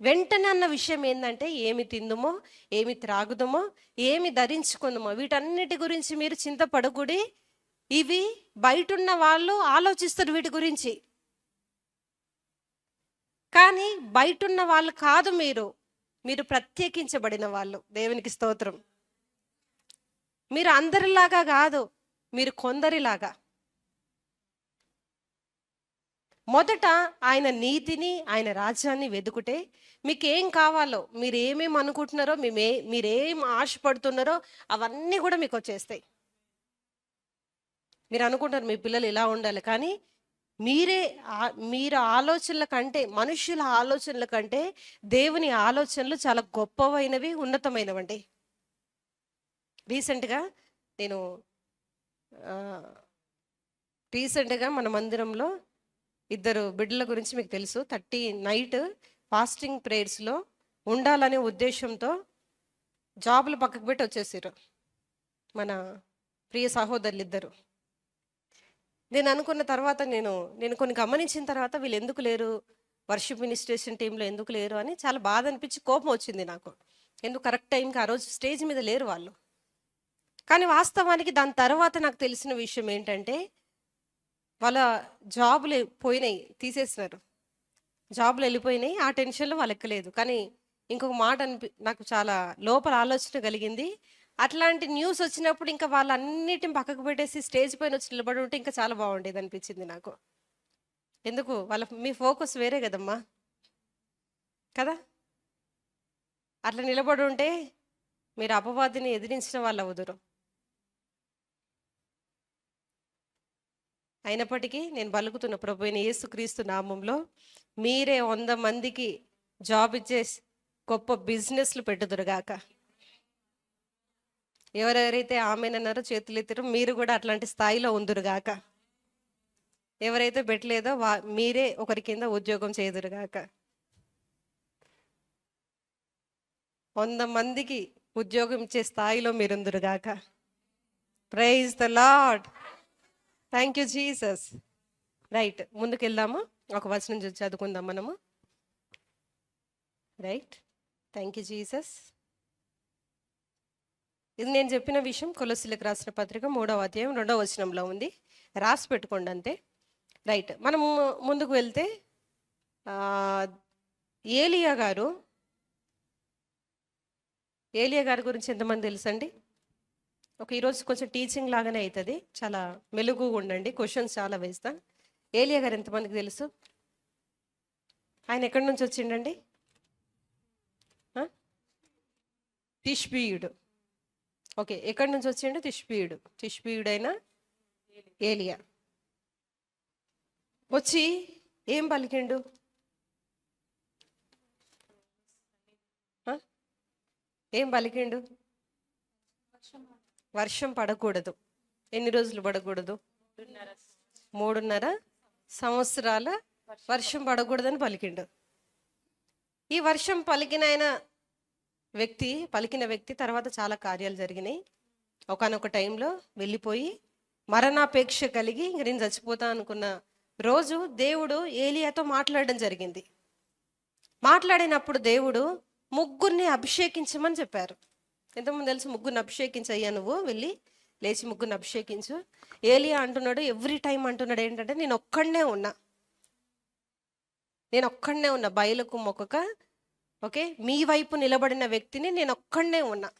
వెంటనే అన్న విషయం ఏంటంటే ఏమి తిందుమో, ఏమి త్రాగుదమో, ఏమి ధరించుకుందామో, వీటన్నిటి గురించి మీరు చింతపడకూడి. ఇవి బయటున్న వాళ్ళు ఆలోచిస్తారు వీటి గురించి, కానీ బయటున్న వాళ్ళు కాదు మీరు. మీరు ప్రత్యేకించబడిన వాళ్ళు. దేవునికి స్తోత్రం. మీరు అందరిలాగా కాదు, మీరు కొందరిలాగా. మొదట ఆయన నీతిని, ఆయన రాజ్యాన్ని వెతుకుటే మీకు ఏం కావాలో, మీరు ఏమేమి అనుకుంటున్నారో, మీరేం ఆశపడుతున్నారో అవన్నీ కూడా మీకు వచ్చేస్తాయి. మీరు అనుకుంటారు మీ పిల్లలు ఇలా ఉండాలి, కానీ మీరు ఆలోచనల కంటే, మనుషుల ఆలోచనల కంటే దేవుని ఆలోచనలు చాలా గొప్పవైనవి, ఉన్నతమైనవండి. రీసెంట్గా మన మందిరంలో ఇద్దరు బిడ్డల గురించి మీకు తెలుసు. 30 నైట్ ఫాస్టింగ్ ప్రేయర్స్లో ఉండాలనే ఉద్దేశంతో జాబులు పక్కకు పెట్టి వచ్చేసారు మన ప్రియ సహోదరులు ఇద్దరు. నేను అనుకున్న తర్వాత నేను కొన్ని గమనించిన తర్వాత వీళ్ళు ఎందుకు లేరు, వర్షిప్ మినిస్ట్రేషన్ టీంలో ఎందుకు లేరు అని చాలా బాధ అనిపించి కోపం వచ్చింది నాకు. ఎందుకు కరెక్ట్ టైంకి ఆ రోజు స్టేజ్ మీద లేరు వాళ్ళు. కానీ వాస్తవానికి దాని తర్వాత నాకు తెలిసిన విషయం ఏంటంటే వాళ్ళ జాబులు పోయినాయి, తీసేసినారు, జాబులు వెళ్ళిపోయినాయి. ఆ టెన్షన్లో వాళ్ళు ఎక్కలేదు. కానీ ఇంకొక మాట నాకు చాలా లోపల ఆలోచన కలిగింది. అట్లాంటి న్యూస్ వచ్చినప్పుడు ఇంకా వాళ్ళన్నిటిని పక్కకు పెట్టేసి స్టేజ్ పైన వచ్చి నిలబడి ఉంటే ఇంకా చాలా బాగుండేది అనిపించింది నాకు. ఎందుకు, మీ ఫోకస్ వేరే కదమ్మా, కదా. అట్లా నిలబడి ఉంటే మీరు అపవాదిని ఎదిరించిన వాళ్ళు అవుదురు. అయినప్పటికీ నేను పలుకుతున్న ప్రభువైన యేసుక్రీస్తు నామంలో మీరే 100 మందికి జాబ్ ఇచ్చే గొప్ప బిజినెస్లు పెట్టుదురుగాక. ఎవరెవరైతే ఆమెనన్నారో చేతులు ఎత్తారో మీరు కూడా అట్లాంటి స్థాయిలో ఉందురుగాక. ఎవరైతే పెట్టలేదో మీరే ఒకరి కింద ఉద్యోగం చేదురుగాక. 100 మందికి ఉద్యోగం ఇచ్చే స్థాయిలో మీరుందురుగాక. Praise the lord. Thank you Jesus. Right, ముందుకు వెళ్దాము. ఒక వచనం చదువుకుందాం మనము. Right, thank you Jesus. ఇది నేను చెప్పిన విషయం కొలొస్సీలకు రాసిన పత్రిక 3వ అధ్యాయం 2వ వచనంలో ఉంది, రాసి పెట్టుకోండి అంతే. రైట్, మనం ముందుకు వెళ్తే ఏలియా గారి గురించి ఎంతమంది తెలుసండి? ఈరోజు కొంచెం టీచింగ్ లాగానే అవుతుంది, చాలా మెలుగుగా ఉండండి, క్వశ్చన్స్ చాలా వేస్తాను. ఏలియా గారు ఎంతమందికి తెలుసు? ఆయన ఎక్కడి నుంచి వచ్చిండండి? తిష్బీయుడు. ఓకే, ఎక్కడి నుంచి వచ్చిండు? తిష్బీయుడైన ఏలియా వచ్చి ఏం పలికిండు? ఏం పలికిండు? వర్షం పడకూడదు. ఎన్ని రోజులు పడకూడదు? 3.5 సంవత్సరాల వర్షం పడకూడదని పలికిండు. ఈ వర్షం పలికిన వ్యక్తి తర్వాత చాలా కార్యాలు జరిగినాయి. ఒకానొక టైంలో వెళ్ళిపోయి మరణాపేక్ష కలిగి ఇంక నేను చచ్చిపోతా అనుకున్న రోజు దేవుడు ఏలియాతో మాట్లాడడం జరిగింది. మాట్లాడినప్పుడు దేవుడు 3 అభిషేకించమని చెప్పారు. ఎంతమంది తెలుసు? 3 అభిషేకించయ్యా, నువ్వు వెళ్ళి లేచి 3 అభిషేకించు. ఏలియా అంటున్నాడు, ఎవ్రీ టైం అంటున్నాడు ఏంటంటే, నేను ఒక్కడనే ఉన్నా బయలుకు మొక్కక, ఓకే, మీ వైపు నిలబడిన వ్యక్తిని నేను ఒక్కడనే ఉన్నా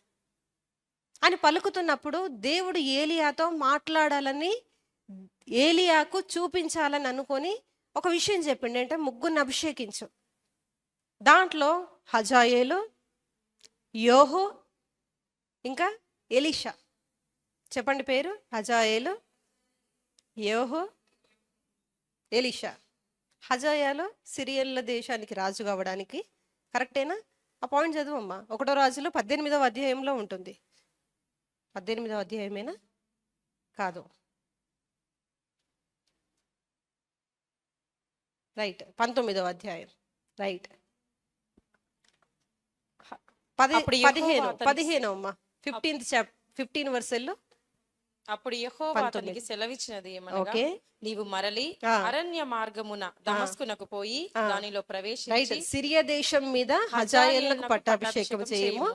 అని పలుకుతున్నప్పుడు దేవుడు ఏలియాతో మాట్లాడాలని, ఏలియాకు చూపించాలని అనుకొని ఒక విషయం చెప్పిండు. అంటే 3 అభిషేకించు. దాంట్లో హజాయేలు, యోహు, ఇంకా ఎలీషా. చెప్పండి పేరు. హజాయేలు, యోహు, ఎలీషా. హజాయాలు సిరియన్ల దేశానికి రాజు కావడానికి, కరెక్టేనా? ఆ పాయింట్ చదువమ్మా. 1వ రాజులు 18వ అధ్యాయంలో ఉంటుంది. 18వ అధ్యాయమేనా? కాదు, రైట్, 19వ అధ్యాయం, రైట్. 15 అమ్మా, 15 వర్సెల్లో. అప్పుడు యెహోవా అతనికి సెలవిచ్చినది ఏమనగా, నీవు మరలి అరణ్య మార్గమున దమస్కునకు పోయి దానిలో ప్రవేశించి సిరియా దేశం మీద హజాయేలుకు పట్టాభిషేకం చేయము,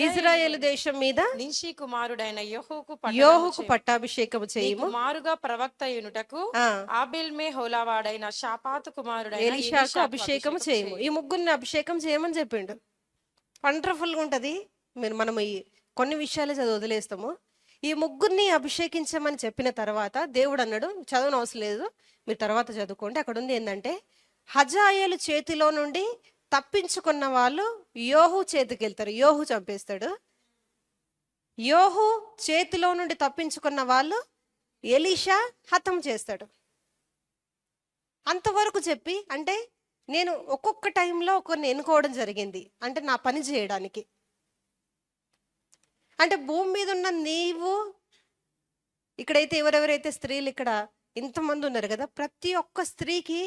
ఇజ్రాయేలు దేశం మీద నింషి కుమారుడైన యోహుకు పట్టాభిషేకం చేయము, మారుగా ప్రవక్త యునుటకు ఆబేల్ మెహోలావాడైన షాపాతు కుమారుడైన ఎలీషాకు అభిషేకం చేయము. ఈ 3 అభిషేకం చేయమని చెప్పిండు. వండర్ఫుల్గా ఉంటుంది. మనం ఈ కొన్ని విషయాలే చదివి వదిలేస్తాము. ఈ 3 అభిషేకించమని చెప్పిన తర్వాత దేవుడు అన్నాడు, చదవని అవసరం లేదు, మీరు తర్వాత చదువుకోండి. అక్కడ ఉంది ఏంటంటే, హజాయేలు చేతిలో నుండి తప్పించుకున్న వాళ్ళు యోహు చేతికి వెళ్తారు, యోహు చంపేస్తాడు. యోహు చేతిలో నుండి తప్పించుకున్న వాళ్ళు ఎలీషా హతం చేస్తాడు. అంతవరకు చెప్పి, అంటే నేను ఒక్కొక్క టైంలో ఒకరిని ఎన్నుకోవడం జరిగింది, అంటే నా పని చేయడానికి. అంటే భూమి మీద ఉన్న నీవు, ఇక్కడైతే ఎవరెవరైతే స్త్రీలు ఇక్కడ ఇంతమంది ఉన్నారు కదా, ప్రతి ఒక్క స్త్రీకి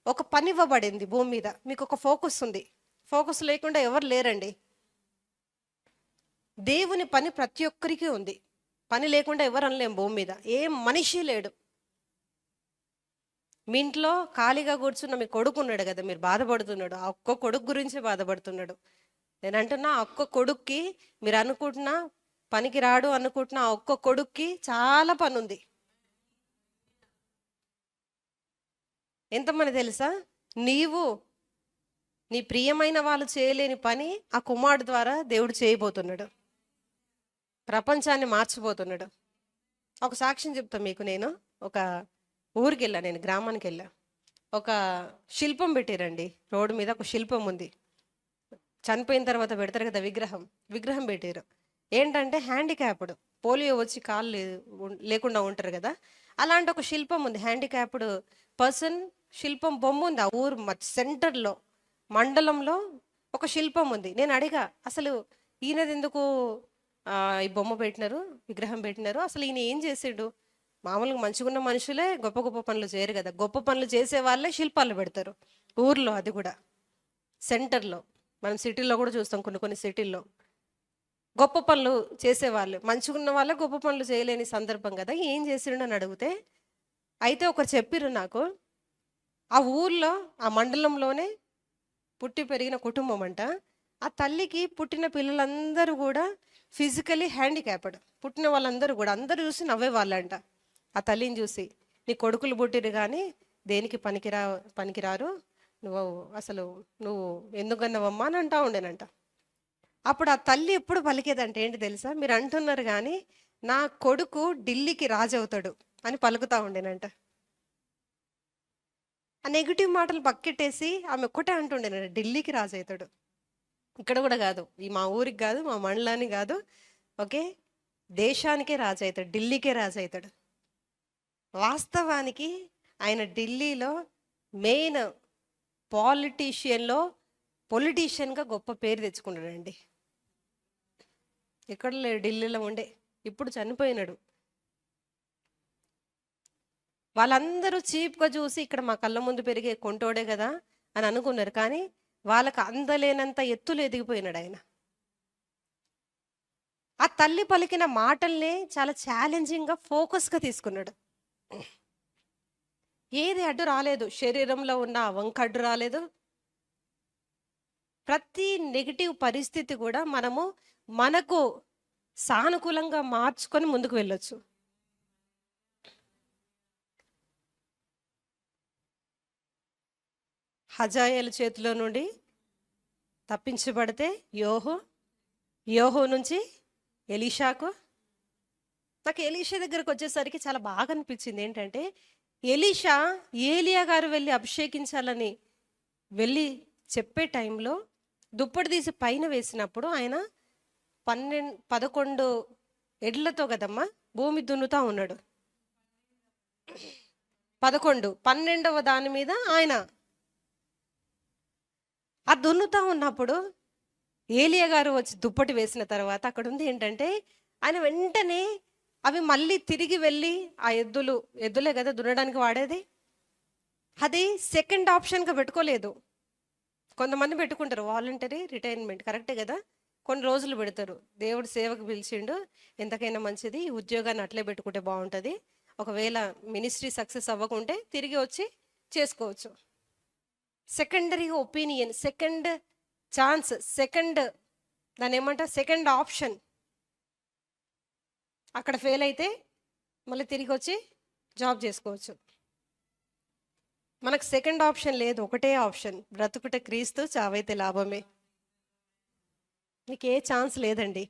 ఒక పని ఇవ్వబడింది భూమి మీద. మీకు ఒక ఫోకస్ ఉంది. ఫోకస్ లేకుండా ఎవరు లేరండి. దేవుని పని ప్రతి ఒక్కరికి ఉంది. పని లేకుండా ఎవరు అనలేం భూమి మీద. ఏ మనిషి లేడు. మీ ఇంట్లో ఖాళీగా కూర్చున్న మీ కొడుకు ఉన్నాడు కదా, మీరు బాధపడుతున్నాడు. ఆ ఒక్క కొడుకు గురించి బాధపడుతున్నాడు. నేను అంటున్నా, ఆ ఒక్క కొడుక్కి, మీరు అనుకుంటున్నా పనికి రాడు అనుకుంటున్నా ఆ ఒక్క కొడుక్కి చాలా పని ఉంది. ఎంతమంది తెలుసా? నీవు నీ ప్రియమైన వాళ్ళు చేయలేని పని ఆ కుమారుడు ద్వారా దేవుడు చేయబోతున్నాడు. ప్రపంచాన్ని మార్చిపోతున్నాడు. ఒక సాక్ష్యం చెప్తా మీకు. నేను ఒక ఊరికి వెళ్ళా, నేను గ్రామానికి వెళ్ళా. ఒక శిల్పం పెట్టారండి రోడ్డు మీద. ఒక శిల్పం ఉంది, చనిపోయిన తర్వాత పెడతారు కదా విగ్రహం పెట్టారు. ఏంటంటే హ్యాండిక్యాప్డ్, పోలియో వచ్చి కాళ్ళు లేకుండా ఉంటారు కదా, అలాంటి ఒక శిల్పం ఉంది. హ్యాండిక్యాప్డ్ పర్సన్ శిల్పం బొమ్మ ఉంది. ఆ ఊరు సెంటర్లో, మండలంలో ఒక శిల్పం ఉంది. నేను అడిగా, అసలు ఈయనది ఎందుకు ఈ బొమ్మ పెట్టినారు, విగ్రహం పెట్టినారు, అసలు ఈయన ఏం చేసాడు? మామూలుగా మంచిగున్న మనుషులే గొప్ప గొప్ప పనులు చేయరు కదా, గొప్ప పనులు చేసే వాళ్ళే శిల్పాలు పెడతారు ఊర్లో, అది కూడా సెంటర్లో. మనం సిటీలో కూడా చూస్తాం, కొన్ని సిటీల్లో గొప్ప పనులు చేసేవాళ్ళు, మంచిగున్న వాళ్ళే గొప్ప పనులు చేయలేని సందర్భం కదా, ఏం చేసిండు అని అడిగితే, అయితే ఒకరు చెప్పిర్రు నాకు, ఆ ఊర్లో ఆ మండలంలోనే పుట్టి పెరిగిన కుటుంబం అంట. ఆ తల్లికి పుట్టిన పిల్లలందరూ కూడా ఫిజికలీ హ్యాండిక్యాప్డ్, పుట్టిన వాళ్ళందరూ కూడా అందరూ చూసి నవ్వేవాళ్ళంట. ఆ తల్లిని చూసి, నీ కొడుకులు పుట్టిరు కానీ దేనికి పనికిరారు, నువ్వు ఎందుకన్నావమ్మా అని అంటా ఉండేనంట. అప్పుడు ఆ తల్లి ఎప్పుడు పలికేదంటే ఏంటి తెలుసా? మీరు అంటున్నారు కానీ నా కొడుకు ఢిల్లీకి రాజవుతాడు అని పలుకుతా ఉండేనంట. ఆ నెగిటివ్ మాటలు పక్కెట్టేసి ఆమె ఒక్కటే అంటుండేనంట, ఢిల్లీకి రాజవుతాడు. ఇక్కడ కూడా కాదు, ఈ మా ఊరికి కాదు, మా మండలానికి కాదు, ఓకే, దేశానికే రాజు అవుతాడు, ఢిల్లీకే రాజు అవుతాడు. వాస్తవానికి ఆయన ఢిల్లీలో మెయిన్ పొలిటీషియన్గా గొప్ప పేరు తెచ్చుకున్నాడండి. ఎక్కడ లేడు, ఢిల్లీలో ఉండే, ఇప్పుడు చనిపోయినాడు. వాళ్ళందరూ చీప్గా చూసి ఇక్కడ మా కళ్ళ ముందు పెరిగే కొంటోడే కదా అని అనుకున్నారు, కానీ వాళ్ళకి అందలేనంత ఎత్తులు ఎదిగిపోయినాడు ఆయన. ఆ తల్లి పలికిన మాటల్ని చాలా ఛాలెంజింగ్గా ఫోకస్గా తీసుకున్నాడు. ఏది అడ్డు రాలేదు, శరీరంలో ఉన్న వంక అడ్డు రాలేదు. ప్రతి నెగిటివ్ పరిస్థితి కూడా మనకు సానుకూలంగా మార్చుకొని ముందుకు వెళ్ళొచ్చు. హజాయేలు చేతిలో నుండి తప్పించబడితే యోహు నుంచి ఎలీషాకు. నాకు ఎలీషా దగ్గరకు వచ్చేసరికి చాలా బాగా అనిపించింది. ఏంటంటే ఎలీషా ఏలియా గారు వెళ్ళి అభిషేకించాలని వెళ్ళి చెప్పే టైంలో దుప్పటి తీసి పైన వేసినప్పుడు ఆయన 11 ఎడ్లతో కదమ్మా భూమి దున్నుతా ఉన్నాడు. 12వ దాని మీద ఆయన ఆ దున్నుతా ఉన్నప్పుడు ఏలియా గారు వచ్చి దుప్పటి వేసిన తర్వాత అక్కడ ఉంది ఏంటంటే ఆయన వెంటనే అవి మళ్ళీ తిరిగి వెళ్ళి ఆ ఎద్దులే కదా దున్నడానికి వాడేది, అది సెకండ్ ఆప్షన్గా పెట్టుకోలేదు. కొంతమంది పెట్టుకుంటారు వాలంటరీ రిటైర్మెంట్, కరెక్టే కదా, కొన్ని రోజులు పెడతారు. దేవుడు సేవకు పిలిచిండు, ఎంతకైనా మంచిది, ఈ ఉద్యోగాన్ని అట్లే పెట్టుకుంటే బాగుంటుంది, ఒకవేళ మినిస్ట్రీ సక్సెస్ అవ్వకుంటే తిరిగి వచ్చి చేసుకోవచ్చు. సెకండరీ ఒపీనియన్, సెకండ్ ఛాన్స్, దాన్ని ఏమంటారు, సెకండ్ ఆప్షన్. అక్కడ ఫెయిల్ అయితే మళ్ళీ తిరిగి వచ్చి జాబ్ చేసుకోవచ్చు. మనకు సెకండ్ ఆప్షన్ లేదు, ఒకటే ఆప్షన్, బ్రతుకుట క్రీస్తు, చావైతే లాభమే. మీకు ఏ ఛాన్స్ లేదండి.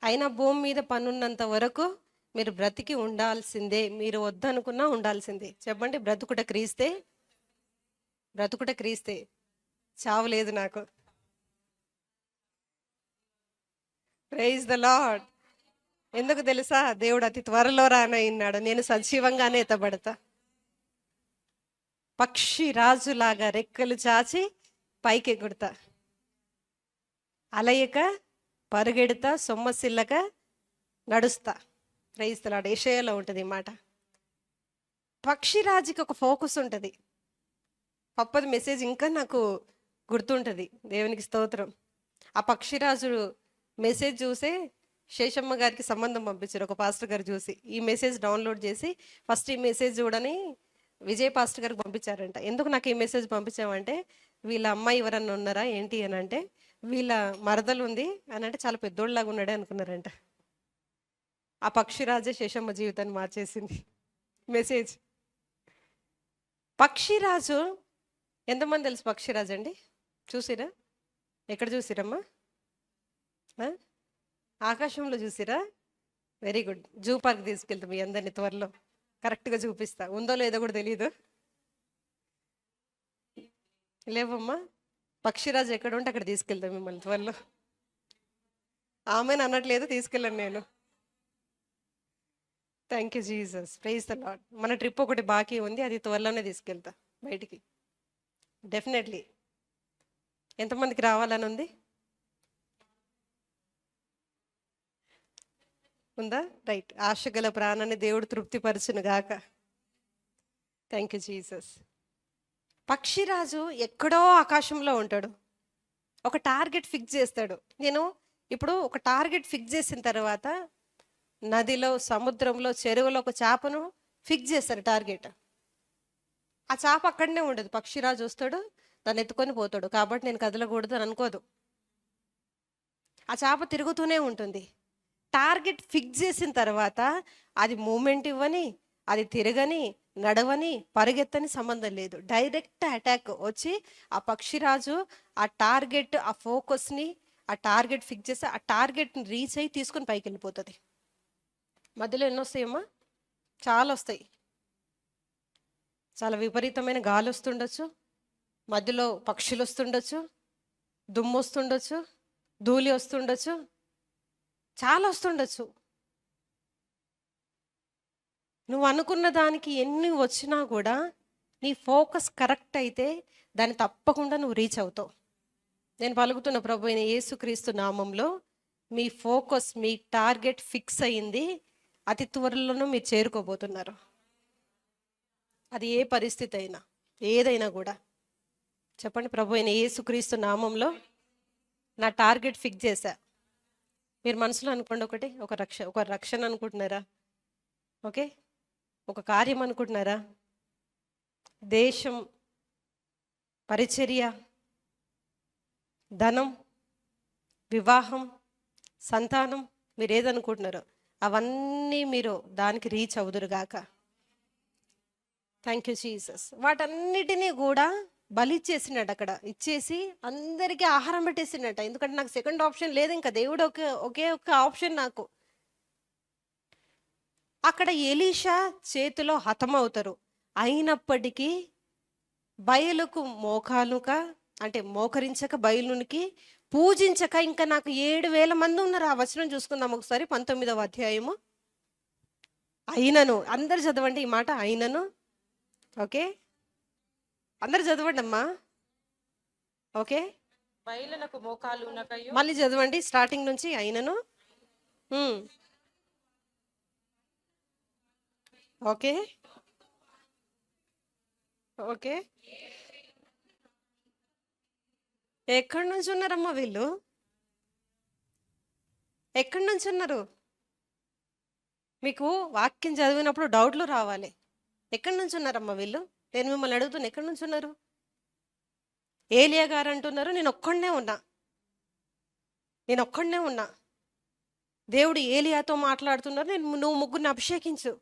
అయినా భూమి మీద పనున్నంత వరకు మీరు బ్రతికి ఉండాల్సిందే, మీరు వద్దనుకున్నా ఉండాల్సిందే. చెప్పండి, బ్రతుకుట క్రీస్తే, చావు లేదు నాకు. Praise the Lord. ఎందుకు తెలుసా, దేవుడు అతి త్వరలో రానయ్యాడు, నేను సజీవంగానే ఎత్తబడతా. పక్షి రాజులాగా రెక్కలు చాచి పైకి ఎగుడతా, అలయక పరుగెడతా, సొమ్మసిల్లక నడుస్తా. Praise the lord. యెషయాలో ఉంటుంది ఈ మాట. పక్షిరాజుకి ఒక ఫోకస్ ఉంటుంది. పప్పది మెసేజ్ ఇంకా నాకు గుర్తుంటుంది, దేవునికి స్తోత్రం. ఆ పక్షిరాజు మెసేజ్ చూసే శేషమ్మ గారికి సంబంధం పంపించారు ఒక పాస్టర్ గారు చూసి. ఈ మెసేజ్ డౌన్లోడ్ చేసి ఫస్ట్ ఈ మెసేజ్ చూడని విజయ్ పాస్టర్ గారికి పంపించారంట. ఎందుకు నాకు ఈ మెసేజ్ పంపించామంటే, వీళ్ళ అమ్మాయి ఎవరన్నా ఉన్నారా ఏంటి అని అంటే, వీళ్ళ మరదలు ఉంది అని అంటే, చాలా పెద్దోళ్ళలాగా ఉన్నాడే అనుకున్నారంట. ఆ పక్షిరాజే శేషమ్మ జీవితాన్ని మార్చేసింది మెసేజ్. పక్షిరాజు ఎంతమంది తెలుసు పక్షిరాజు అండి? చూసిరా? ఎక్కడ చూసిరమ్మా? ఆకాశంలో చూసిరా? Very good. జూ పార్క్ తీసుకెళ్తాం మీ అందరినీ త్వరలో, కరెక్ట్గా చూపిస్తా. ఉందో లేదో కూడా తెలీదు. లేవమ్మా, పక్షిరాజు ఎక్కడ ఉంటే అక్కడ తీసుకెళ్తాం మిమ్మల్ని త్వరలో. ఆమెను అనట్లేదు, తీసుకెళ్ళాను నేను. Thank you Jesus. Praise the lord. మన ట్రిప్ ఒకటి బాకీ ఉంది, అది త్వరలోనే తీసుకెళ్తా బయటికి, డెఫినెట్లీ. ఎంతమందికి రావాలని ఉంది? ఉందా? రైట్. ఆశగల ప్రాణాన్ని దేవుడు తృప్తిపరచును గాక. Thank you Jesus. పక్షిరాజు ఎక్కడో ఆకాశంలో ఉంటాడు, ఒక టార్గెట్ ఫిక్స్ చేస్తాడు. నేను ఇప్పుడు ఒక టార్గెట్ ఫిక్స్ చేసిన తర్వాత నదిలో, సముద్రంలో, చెరువులో ఒక చేపను ఫిక్స్ చేస్తారు టార్గెట్. ఆ చేప అక్కడనే ఉండదు, పక్షిరాజు వస్తాడు, దాన్ని ఎత్తుకొని పోతాడు. కాబట్టి నేను కదలకూడదు అని అనుకోదు, ఆ చేప తిరుగుతూనే ఉంటుంది. టార్గెట్ ఫిక్స్ చేసిన తర్వాత అది మూమెంట్ ఇవ్వని, అది తిరగని, నడవని, పరిగెత్తని సంబంధం లేదు, డైరెక్ట్ అటాక్ వచ్చి ఆ పక్షిరాజు ఆ టార్గెట్, ఆ ఫోకస్ని, ఆ టార్గెట్ ఫిక్స్ చేసి ఆ టార్గెట్ని రీచ్ అయ్యి తీసుకొని పైకి వెళ్ళిపోతుంది. మధ్యలో ఎన్ని వస్తాయమ్మా? చాలా వస్తాయి. చాలా విపరీతమైన గాలి వస్తుండొచ్చు, మధ్యలో పక్షులు వస్తుండొచ్చు, దుమ్ము వస్తుండొచ్చు, ధూళి వస్తుండొచ్చు, చాలా వస్తుండొచ్చు. నువ్వు అనుకున్న దానికి ఎన్ని వచ్చినా కూడా నీ ఫోకస్ కరెక్ట్ అయితే దాన్ని తప్పకుండా నువ్వు రీచ్ అవుతావు. నేను పలుకుతున్న ప్రభు అయిన యేసుక్రీస్తు నామంలో మీ ఫోకస్, మీ టార్గెట్ ఫిక్స్ అయ్యింది. అతి త్వరలోనూ మీరు చేరుకోబోతున్నారు. అది ఏ పరిస్థితి అయినా, ఏదైనా కూడా చెప్పండి, ప్రభు అయిన యేసుక్రీస్తు నామంలో నా టార్గెట్ ఫిక్స్ చేశా. మీరు మనసులో అనుకోండి, ఒక రక్షణ అనుకుంటున్నారా? ఓకే, ఒక కార్యం అనుకుంటున్నారా? దేశం, పరిచర్య, ధనం, వివాహం, సంతానం, మీరు ఏదనుకుంటున్నారో అవన్నీ మీరు దానికి రీచ్ అవుదురుగాక. Thank you Jesus. వాటన్నిటినీ కూడా బలిచ్చేసినట్టు, అక్కడ ఇచ్చేసి అందరికీ ఆహారం పెట్టేసినట్ట. ఎందుకంటే నాకు సెకండ్ ఆప్షన్ లేదు, ఇంకా దేవుడు ఒకే ఒక ఆప్షన్ నాకు. అక్కడ ఎలీషా చేతిలో హతమవుతారు. అయినప్పటికీ బయలుకు మోకాలుక, అంటే మోకరించక, బయలునికి పూజించక, ఇంకా నాకు 7,000 మంది ఉన్నారు. ఆ వచనం చూసుకుందాం ఒకసారి, 19వ అధ్యాయము. అయినను, అందరు చదవండి ఈ మాట, అయినను. ఓకే, అందరు చదవండి అమ్మా. ఓకే, బయలునకు మోకాలునకయు, మళ్ళీ చదవండి స్టార్టింగ్ నుంచి. అయినను. ఓకే ఓకే, ఎక్కడి నుంచి ఉన్నారమ్మా వీళ్ళు? ఎక్కడి నుంచి ఉన్నారు? మీకు వాక్యం చదివినప్పుడు డౌట్లు రావాలి. ఎక్కడి నుంచి ఉన్నారమ్మా వీళ్ళు? నేను మిమ్మల్ని అడుగుతున్నా, ఎక్కడి నుంచి ఉన్నారు? ఏలియా గారు అంటున్నారు, నేను ఒక్కడనే ఉన్నా. దేవుడు ఏలియాతో మాట్లాడుతున్నారు, నువ్వు ముగ్గురిని అభిషేకించు,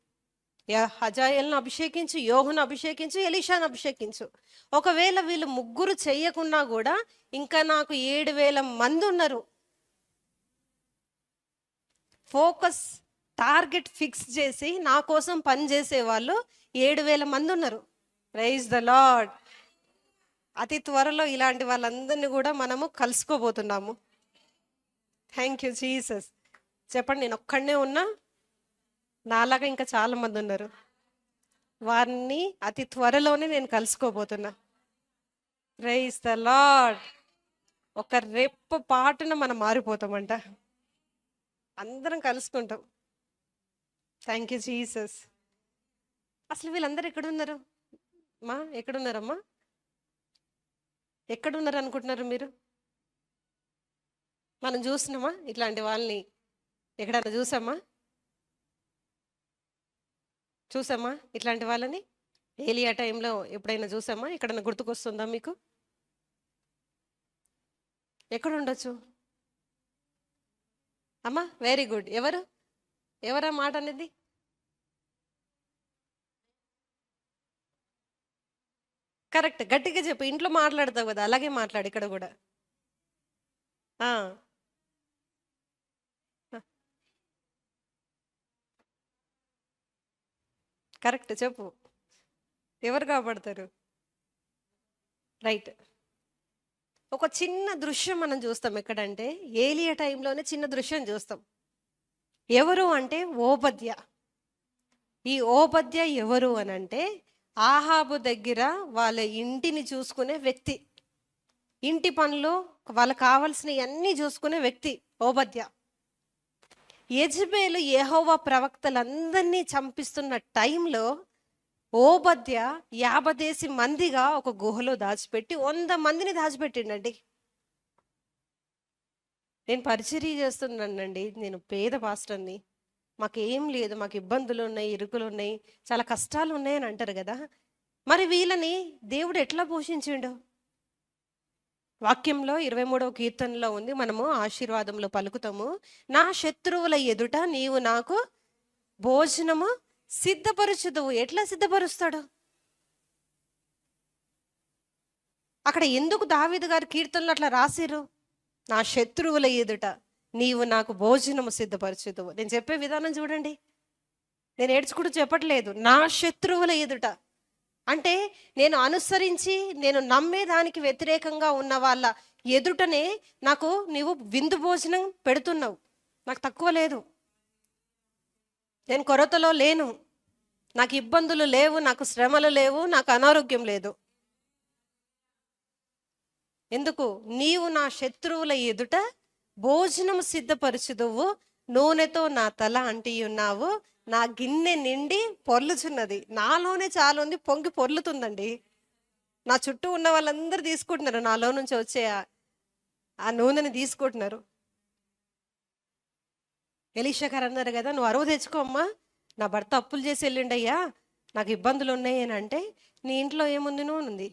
హజాయేలును అభిషేకించు, యోహును అభిషేకించు, ఎలీషాను అభిషేకించు. ఒకవేళ వీళ్ళు ముగ్గురు చెయ్యకున్నా కూడా ఇంకా నాకు 7,000 మంది ఉన్నారు. ఫోకస్, టార్గెట్ ఫిక్స్ చేసి నా కోసం పనిచేసే వాళ్ళు 7,000 మంది ఉన్నారు. Praise the Lord. అతి త్వరలో ఇలాంటి వాళ్ళందరినీ కూడా మనము కలుసుకోబోతున్నాము. Thank you Jesus. చెప్పండి, నేను ఒక్కడనే ఉన్నా, నాలాగా ఇంకా చాలా మంది ఉన్నారు. వారిని అతి త్వరలోనే నేను కలుసుకోబోతున్నా. Praise the lord. ఒక రెప్ప పాటున మనం మారిపోతామంట, అందరం కలుసుకుంటాం. Thank you Jesus. అసలు వీళ్ళందరూ ఎక్కడున్నారు మా? ఎక్కడున్నారమ్మా? ఎక్కడున్నారు అనుకుంటున్నారు మీరు? మనం చూసినామా ఇట్లాంటి వాళ్ళని? ఎక్కడన్నా చూసామా ఇట్లాంటి వాళ్ళని? ఏలియా టైంలో ఎప్పుడైనా చూసామా? ఎక్కడన్నా గుర్తుకొస్తుందా మీకు? ఎక్కడ ఉండొచ్చు అమ్మా? Very good. ఎవరా మాట అనేది? కరెక్ట్, గట్టిగా చెప్పు. ఇంట్లో మాట్లాడతావు కదా, అలాగే మాట్లాడు ఇక్కడ కూడా. కరెక్ట్, చెప్పు. ఎవరు కాపాడతారు? రైట్. ఒక చిన్న దృశ్యం మనం చూస్తాం. ఎక్కడంటే ఏలియా టైంలోనే చిన్న దృశ్యం చూస్తాం. ఎవరు అంటే ఓబద్య. ఈ ఓబద్య ఎవరు అనంటే ఆహాబు దగ్గర వాళ్ళ ఇంటిని చూసుకునే వ్యక్తి, ఇంటి పనులు, వాళ్ళకి కావాల్సినవి అన్నీ చూసుకునే వ్యక్తి ఓబద్య. యెజబెలు యెహోవా ప్రవక్తలందరినీ చంపిస్తున్న టైంలో ఓబద్య 50 మందిగా ఒక గుహలో దాచిపెట్టి 100 మందిని దాచిపెట్టిండండి. నేను పరిచర్య చేస్తున్నానండి, నేను పేద పాస్టర్ని, మాకేం లేదు, మాకు ఇబ్బందులు ఉన్నాయి, ఇరుకులు ఉన్నాయి, చాలా కష్టాలు ఉన్నాయని అంటారు కదా. మరి వీళ్ళని దేవుడు ఎట్లా పోషించిండు? వాక్యంలో 23వ కీర్తనలో ఉంది, మనము ఆశీర్వాదంలో పలుకుతాము, నా శత్రువుల ఎదుట నీవు నాకు భోజనము సిద్ధపరుచుదువు. ఎట్లా సిద్ధపరుస్తాడు? అక్కడ ఎందుకు దావీదు గారు కీర్తనలు అట్లా రాసిరు? నా శత్రువుల ఎదుట నీవు నాకు భోజనము సిద్ధపరచుదువు. నేను చెప్పే విధానం చూడండి, నేను ఏడ్చుకుంటూ చెప్పట్లేదు. నా శత్రువుల ఎదుట అంటే నేను అనుసరించి నేను నమ్మేదానికి వ్యతిరేకంగా ఉన్న వాళ్ళ ఎదుటనే నాకు నీవు విందు భోజనం పెడుతున్నావు. నాకు తక్కువ లేదు, నేను కొరతలో లేను, నాకు ఇబ్బందులు లేవు, నాకు శ్రమలు లేవు, నాకు అనారోగ్యం లేదు. ఎందుకు? నీవు నా శత్రువుల ఎదుట భోజనం సిద్ధపరచుదువు, నూనెతో నా తల అంటి ఉన్నావు, నా గిన్నె నిండి పొర్లుచున్నది. నాలోనే చాలా ఉంది, పొంగి పొర్లుతుందండి. నా చుట్టూ ఉన్న వాళ్ళందరూ తీసుకుంటున్నారు, నాలో నుంచి వచ్చే ఆ నూనెని తీసుకుంటున్నారు. ఎలీషా గారు అన్నారు కదా, నువ్వు అరువు తెచ్చుకోమ్మా, నా భర్త అప్పులు చేసి వెళ్ళిండయ్యా, నాకు ఇబ్బందులు ఉన్నాయి అని అంటే, నీ ఇంట్లో ఏముంది? నూనె ఉంది,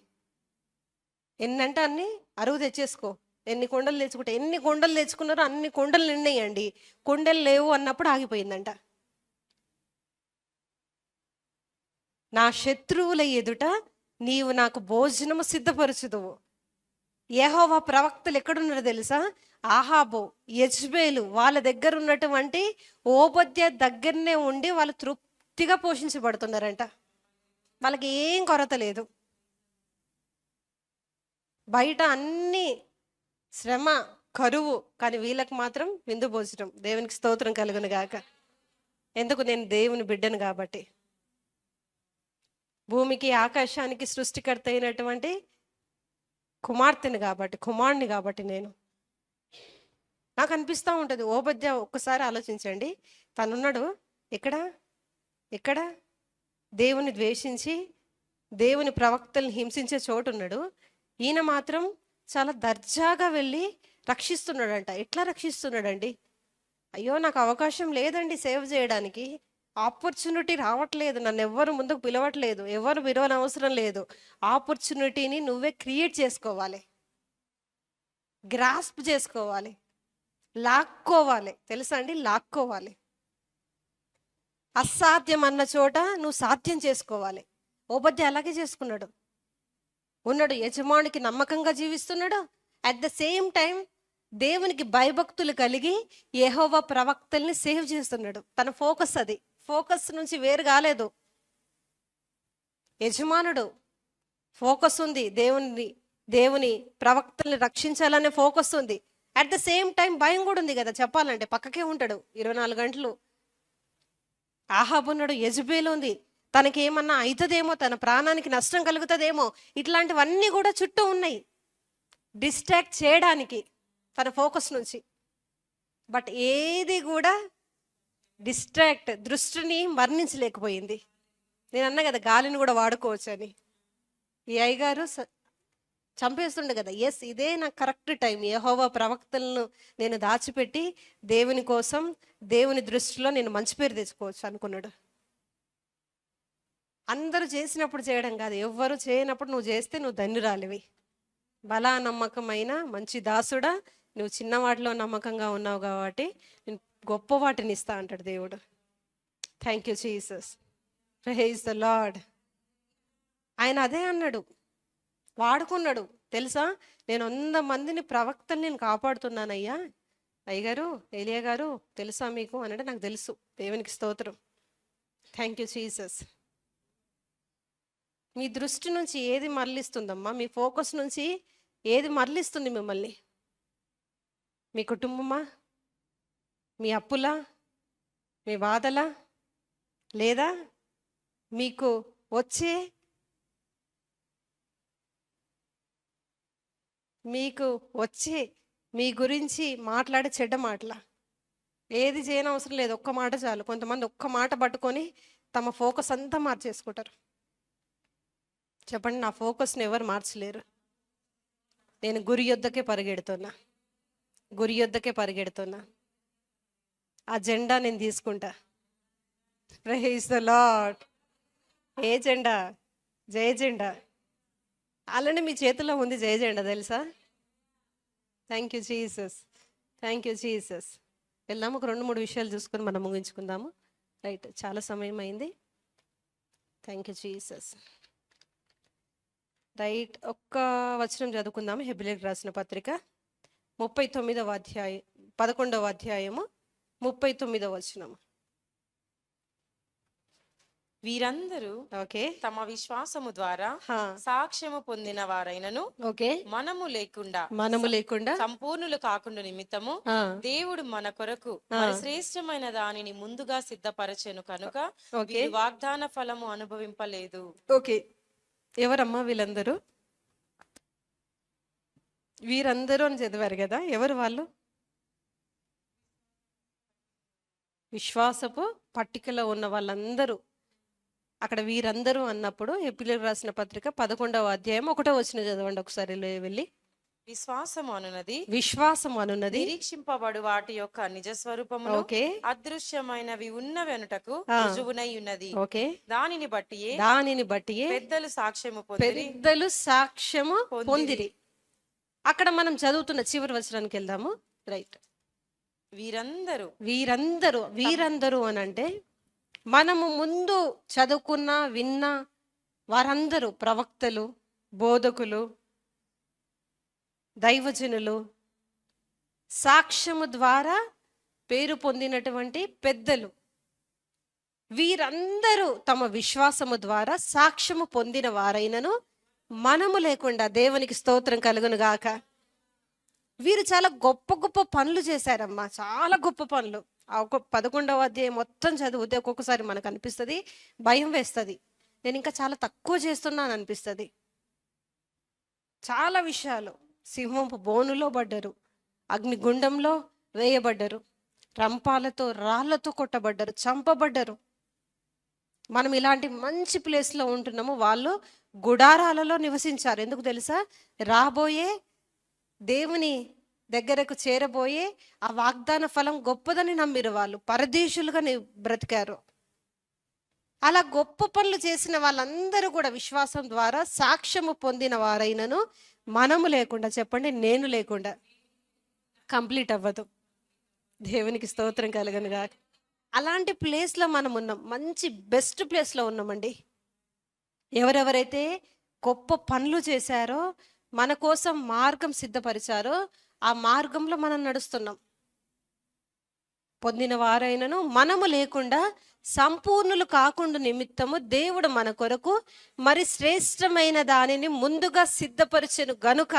ఎన్నంటే అన్ని అరువు తెచ్చేసుకో. ఎన్ని కొండలు తెచ్చుకుంటే ఎన్ని కొండలు తెచ్చుకున్నారో అన్ని కొండలు నిండాయండి. కొండలు లేవు అన్నప్పుడు ఆగిపోయిందంట. నా శత్రువుల ఎదుట నీవు నాకు భోజనము సిద్ధపరచుదువు. యెహోవా ప్రవక్తలు ఎక్కడున్నారో తెలుసా? ఆహాబు, యెజ్బేలు వాళ్ళ దగ్గర ఉన్నటువంటి ఓబద్య దగ్గరనే ఉండి వాళ్ళు తృప్తిగా పోషించబడుతున్నారంట. వాళ్ళకి ఏం కొరత లేదు. బయట అన్ని శ్రమ, కరువు, కానీ వీళ్ళకి మాత్రం విందు భోజనం. దేవునికి స్తోత్రం కలుగును గాక. ఎందుకు? నేను దేవుని బిడ్డను కాబట్టి. భూమికి ఆకాశానికి సృష్టికర్త అయినటువంటి కుమార్తెని కాబట్టి, కుమారుని కాబట్టి నేను, నాకు అనిపిస్తూ ఉంటుంది. ఓబద్య ఒక్కసారి ఆలోచించండి, తనున్నాడు ఎక్కడ దేవుని ద్వేషించి దేవుని ప్రవక్తల్ని హింసించే చోటు ఉన్నాడు. ఈయన మాత్రం చాలా దర్జాగా వెళ్ళి రక్షిస్తున్నాడంట. ఎట్లా రక్షిస్తున్నాడండి? అయ్యో, నాకు అవకాశం లేదండి సేవ్ చేయడానికి, ఆపర్చునిటీ రావట్లేదు, నన్ను ఎవ్వరు ముందుకు పిలవట్లేదు, ఎవరు పిలవని అవసరం లేదు. ఆపర్చునిటీని నువ్వే క్రియేట్ చేసుకోవాలి, గ్రాస్ప్ చేసుకోవాలి, లాక్కోవాలి. తెలుసా అండి? లాక్కోవాలి. అసాధ్యం అన్న చోట నువ్వు సాధ్యం చేసుకోవాలి. ఓబద్య అలాగే చేసుకున్నాడు. ఉన్నాడు, యజమానికి నమ్మకంగా జీవిస్తున్నాడు. అట్ ద సేమ్ టైం దేవునికి భయభక్తులు కలిగి యెహోవా ప్రవక్తల్ని సేవ్ చేస్తున్నాడు. తన ఫోకస్ అది. ఫోకస్ నుంచి వేరు కాలేదు. యజమానుడు ఫోకస్ ఉంది, దేవుని ప్రవక్తల్ని రక్షించాలనే ఫోకస్ ఉంది. అట్ ద సేమ్ టైం భయం కూడా ఉంది కదా, చెప్పాలంటే పక్కకే ఉంటాడు 24 గంటలు. ఆహాబు ఉన్నాడు, యెజబేలు ఉంది, తనకి ఏమన్నా అవుతుందేమో, తన ప్రాణానికి నష్టం కలుగుతుందేమో, ఇట్లాంటివన్నీ కూడా చుట్టూ ఉన్నాయి డిస్ట్రాక్ట్ చేయడానికి తన ఫోకస్ నుంచి. బట్ ఏది కూడా దృష్టిని మరణించలేకపోయింది. నేను అన్నా కదా, గాలిని కూడా వాడుకోవచ్చు అని. ఈ అయ్యగారు చంపేస్తుండే కదా. ఎస్, ఇదే నాకు కరెక్ట్ టైం, యెహోవా ప్రవక్తలను నేను దాచిపెట్టి దేవుని కోసం, దేవుని దృష్టిలో నేను మంచి పేరు తెచ్చుకోవచ్చు అనుకున్నాడు. అందరూ చేసినప్పుడు చేయడం కాదు, ఎవ్వరు చేయనప్పుడు నువ్వు చేస్తే నువ్వు ధన్యురాలివి. బలా నమ్మకమైన మంచి దాసుడా, నువ్వు చిన్నవాటిలో నమ్మకంగా ఉన్నావు కాబట్టి నేను గొప్ప వాటిని ఇస్తా అంటాడు దేవుడు. Thank you Jesus, praise the Lord. ఆయన అదే అన్నాడు, వాడుకున్నాడు. తెలుసా, నేను 100 మందిని ప్రవక్తలు నేను కాపాడుతున్నానయ్యా. అయ్యగారు, ఏలియా గారు తెలుసా మీకు అన్నాడు. నాకు తెలుసు. దేవునికి స్తోత్రం. Thank you Jesus. మీ దృష్టి నుంచి ఏది మరలిస్తుందమ్మా? మీ ఫోకస్ నుంచి ఏది మరలిస్తుంది మిమ్మల్ని? మీ కుటుంబమా, మీ అప్పులా, మీ బాధలా, లేదా మీకు వచ్చే మీ గురించి మాట్లాడే చెడ్డ మాటలా? ఏది చేయని అవసరం లేదు, ఒక్క మాట చాలు. కొంతమంది ఒక్క మాట పట్టుకొని తమ ఫోకస్ అంతా మార్చేసుకుంటారు. చెప్పండి, నా ఫోకస్ని ఎవరు మార్చలేరు. నేను గురి యొద్దకే పరిగెడుతున్నా. ఆ జెండా నేను తీసుకుంటా. Praise the lord. ఏ జెండా? జయ జెండా. అలానే మీ చేతిలో ఉంది జయ జెండా, తెలుసా? Thank you Jesus, thank you Jesus. వెళ్దాము, ఒక 2-3 విషయాలు చూసుకొని మనం ముగించుకుందాము. రైట్, చాలా సమయం అయింది. Thank you Jesus. రైట్, ఒక్క వచనం చదువుకుందాము. హెబ్రీయులకు రాసిన పత్రిక 39వ అధ్యాయం 11వ అధ్యాయము 39వ వచనము. వీరందరూ ఓకే. తమ విశ్వాసము ద్వారా హా. సాక్ష్యము పొందిన వారైనను ఓకే. మనము లేకుండా సంపూర్ణులు కాకుండా నిమిత్తము ఆ, దేవుడు మన కొరకు మరి శ్రేష్టమైన దానిని ముందుగా సిద్ధపరచెను కనుక వీరు వాగ్దాన ఫలము అనుభవింపలేదు. ఓకే. ఎవరమ్మా వీళ్ళందరూ? వీరందరూ అని చదివారు కదా, ఎవరు వాళ్ళు? విశ్వాసపు పట్టికలో ఉన్న వాళ్ళందరూ. అక్కడ వీరందరూ అన్నప్పుడు హెబ్రీయులకు రాసిన పత్రిక 11వ అధ్యాయం 1వ వచనం చదవండి ఒకసారి వెళ్ళి. విశ్వాసము అనున్నది నిరీక్షింపబడు వాటి యొక్క నిజ స్వరూపమును ఓకే. అదృశ్యమైనవి ఉన్న వెనుటకు రుజువునై ఉన్నది. ఓకే. దానిని బట్టి పెద్దలు సాక్ష్యము పొందిరి. అక్కడ మనం చదువుతున్న చివరి వచనానికి వెళ్దాము. రైట్. వీరందరూ అని అంటే మనము ముందు చదువుకున్న విన్న వారందరూ ప్రవక్తలు, బోధకులు, దైవజనులు, సాక్ష్యము ద్వారా పేరు పొందినటువంటి పెద్దలు, వీరందరూ తమ విశ్వాసము ద్వారా సాక్ష్యము పొందిన వారైనను మనము లేకుండా, దేవునికి స్తోత్రం కలుగును గాక. వీరు చాలా గొప్ప గొప్ప పనులు చేశారమ్మా, చాలా గొప్ప పనులు. ఆ 11వ అధ్యాయం మొత్తం చదివితే ఒక్కొక్కసారి మనకు అనిపిస్తుంది, భయం వేస్తుంది, నేను ఇంకా చాలా తక్కువ చేస్తున్నాను అనిపిస్తుంది. చాలా విషయాలు. సింహపు బోనులో పడ్డరు, అగ్నిగుండంలో వేయబడ్డరు, రంపాలతో రాళ్లతో కొట్టబడ్డరు, చంపబడ్డరు. మనం ఇలాంటి మంచి ప్లేస్లో ఉంటున్నాము, వాళ్ళు గుడారాలలో నివసించారు. ఎందుకు తెలుసా? రాబోయే దేవుని దగ్గరకు చేరబోయే ఆ వాగ్దాన ఫలం గొప్పదని నమ్మిరు. వాళ్ళు పరదేశులుగా బ్రతికారు. అలా గొప్ప పనులు చేసిన వాళ్ళందరూ కూడా విశ్వాసం ద్వారా సాక్ష్యము పొందిన వారైనను మనము లేకుండా, చెప్పండి, నేను లేకుండా కంప్లీట్ అవ్వదు. దేవునికి స్తోత్రం కలుగునుగా. అలాంటి ప్లేస్లో మనం ఉన్నాం, మంచి బెస్ట్ ప్లేస్లో ఉన్నామండి. ఎవరెవరైతే గొప్ప పనులు చేశారో, మన కోసం మార్గం సిద్ధపరిచారో, ఆ మార్గంలో మనం నడుస్తున్నాం. పొందిన వారైనను మనము లేకుండా సంపూర్ణులు కాకుండా నిమిత్తము దేవుడు మన కొరకు మరి శ్రేష్టమైన దానిని ముందుగా సిద్ధపరిచెను గనుక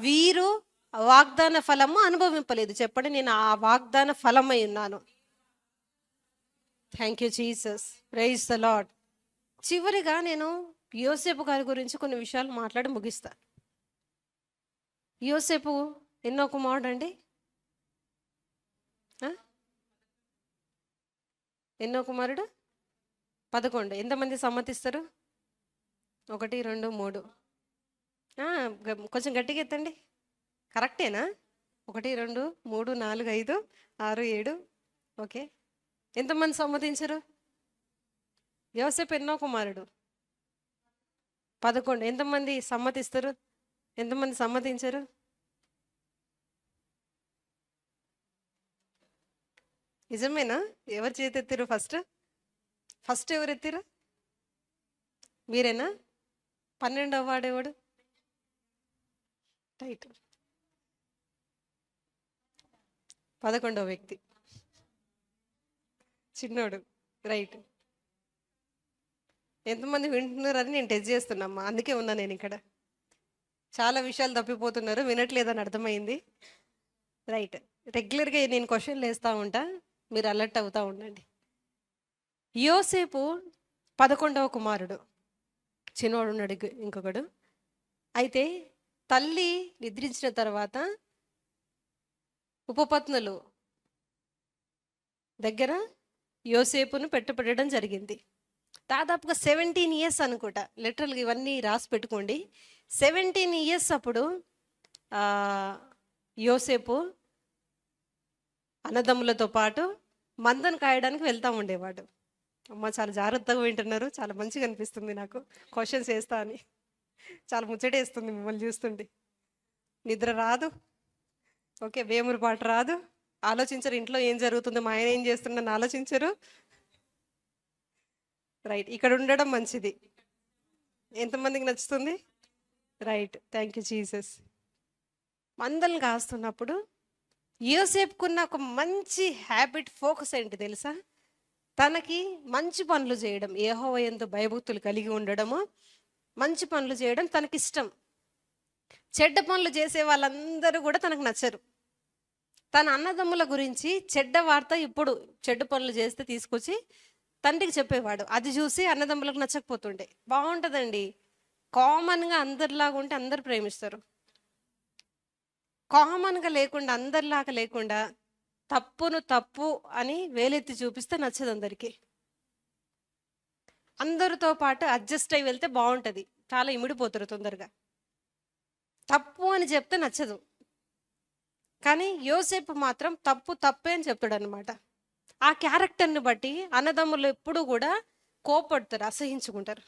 వీరు వాగ్దాన ఫలము అనుభవింపలేదు. చెప్పండి, నేను ఆ వాగ్దాన ఫలమై ఉన్నాను. Thank you Jesus, praise the Lord. చివరిగా నేను యోసేపు గారి గురించి కొన్ని విషయాలు మాట్లాడి ముగిస్తా. యోసేపు ఎన్నో కుమారుడు అండి? ఎన్నో కుమారుడు? 11. ఎంతమంది సమ్మతిస్తారు? 1 2 3. కొంచెం గట్టిగా ఎత్తండి. కరెక్టేనా? 1 2 3 4 5 6 7. ఓకే. ఎంతమంది సమ్మతించరు? యోసేపు ఎన్నో కుమారుడు? 11. ఎంతమంది సమ్మతిస్తారు? ఎంతమంది సమ్మతించరు? నిజమేనా? ఎవరు చేతెత్తిరు? ఫస్ట్ ఎవరు ఎత్తిరు? మీరేనా? 12వ వాడేవాడు? రైట్. 11వ వ్యక్తి చిన్నోడు. రైట్. ఎంతమంది వింటున్నారని నేను టెస్ట్ చేస్తున్నామ్మా, అందుకే ఉన్నా నేను ఇక్కడ. చాలా విషయాలు తప్పిపోతున్నారు, వినట్లేదని అర్థమైంది. రైట్. రెగ్యులర్గా నేను క్వశ్చన్లు వేస్తూ ఉంటా, మీరు అలర్ట్ అవుతూ ఉండండి. యోసేపు 11వ కుమారుడు, చిన్నవాడు ఉన్నాడు ఇంకొకడు. అయితే తల్లి నిద్రించిన తర్వాత ఉపపత్నులు దగ్గర యోసేపును పెట్టడం జరిగింది. దాదాపుగా 17 years అనుకుంటా, లిటరల్గా ఇవన్నీ రాసి పెట్టుకోండి. 17 years అప్పుడు యోసేపు అన్నదమ్ములతో పాటు మందను కాయడానికి వెళ్తూ ఉండేవాడు. అమ్మ, చాలా జాగ్రత్తగా వింటున్నారు, చాలా మంచిగా అనిపిస్తుంది నాకు. క్వశ్చన్స్ వేస్తా అని చాలా ముచ్చటేస్తుంది మిమ్మల్ని చూస్తుంటే. నిద్ర రాదు, ఓకే, వేమురు పాట రాదు, ఆలోచించరు ఇంట్లో ఏం జరుగుతుందో, మా ఆయన ఏం చేస్తుండని ఆలోచించరు. రైట్. ఇక్కడ ఉండడం మంచిది. ఎంతమందికి నచ్చుతుంది? రైట్. Thank you Jesus. మందలను కాస్తున్నప్పుడు యోసేపుకున్న ఒక మంచి హ్యాబిట్, ఫోకస్ ఏంటి తెలుసా? తనకి మంచి పనులు చేయడం, యెహోవా యందు భయభక్తులు కలిగి ఉండడము, మంచి పనులు చేయడం తనకిష్టం. చెడ్డ పనులు చేసే వాళ్ళందరూ కూడా తనకు నచ్చరు. తన అన్నదమ్ముల గురించి చెడ్డ వార్త ఇప్పుడు చెడ్డ పనులు చేస్తే తీసుకొచ్చి తండ్రికి చెప్పేవాడు. అది చూసి అన్నదమ్ములకు నచ్చకపోతుండే. బాగుంటుందండి, కామన్గా అందరిలాగా ఉంటే అందరు ప్రేమిస్తారు. కామన్గా లేకుండా, అందరిలాగా లేకుండా తప్పును తప్పు అని వేలెత్తి చూపిస్తే నచ్చదు అందరికీ. అందరితో పాటు అడ్జస్ట్ అయి వెళ్తే బాగుంటుంది, చాలా ఇమిడిపోతారు తొందరగా. తప్పు అని చెప్తే నచ్చదు. కానీ యోసేపు మాత్రం తప్పు తప్పే అని చెప్తాడు అనమాట. ఆ క్యారెక్టర్ని బట్టి అన్నదమ్ములు ఎప్పుడూ కూడా కోపడతారు, అసహించుకుంటారు.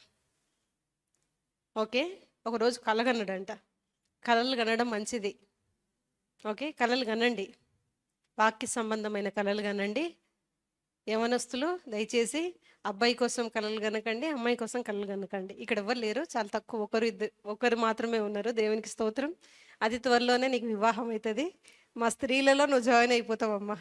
ఓకే, ఒకరోజు కలగన్నాడంట. కలలు కనడం మంచిది. ఓకే, కలలు కనండి, వాక్య సంబంధమైన కలలు కనండి. యవనస్తులు దయచేసి అబ్బాయి కోసం కలలు కనకండి, అమ్మాయి కోసం కలలు కనకండి. ఇక్కడ ఎవరు లేరు, చాలా తక్కువ, ఒకరు మాత్రమే ఉన్నారు. దేవునికి స్తోత్రం. అది త్వరలోనే నీకు వివాహం అవుతుంది. మా స్త్రీలలో నువ్వు జాయిన్ అయిపోతావమ్మా.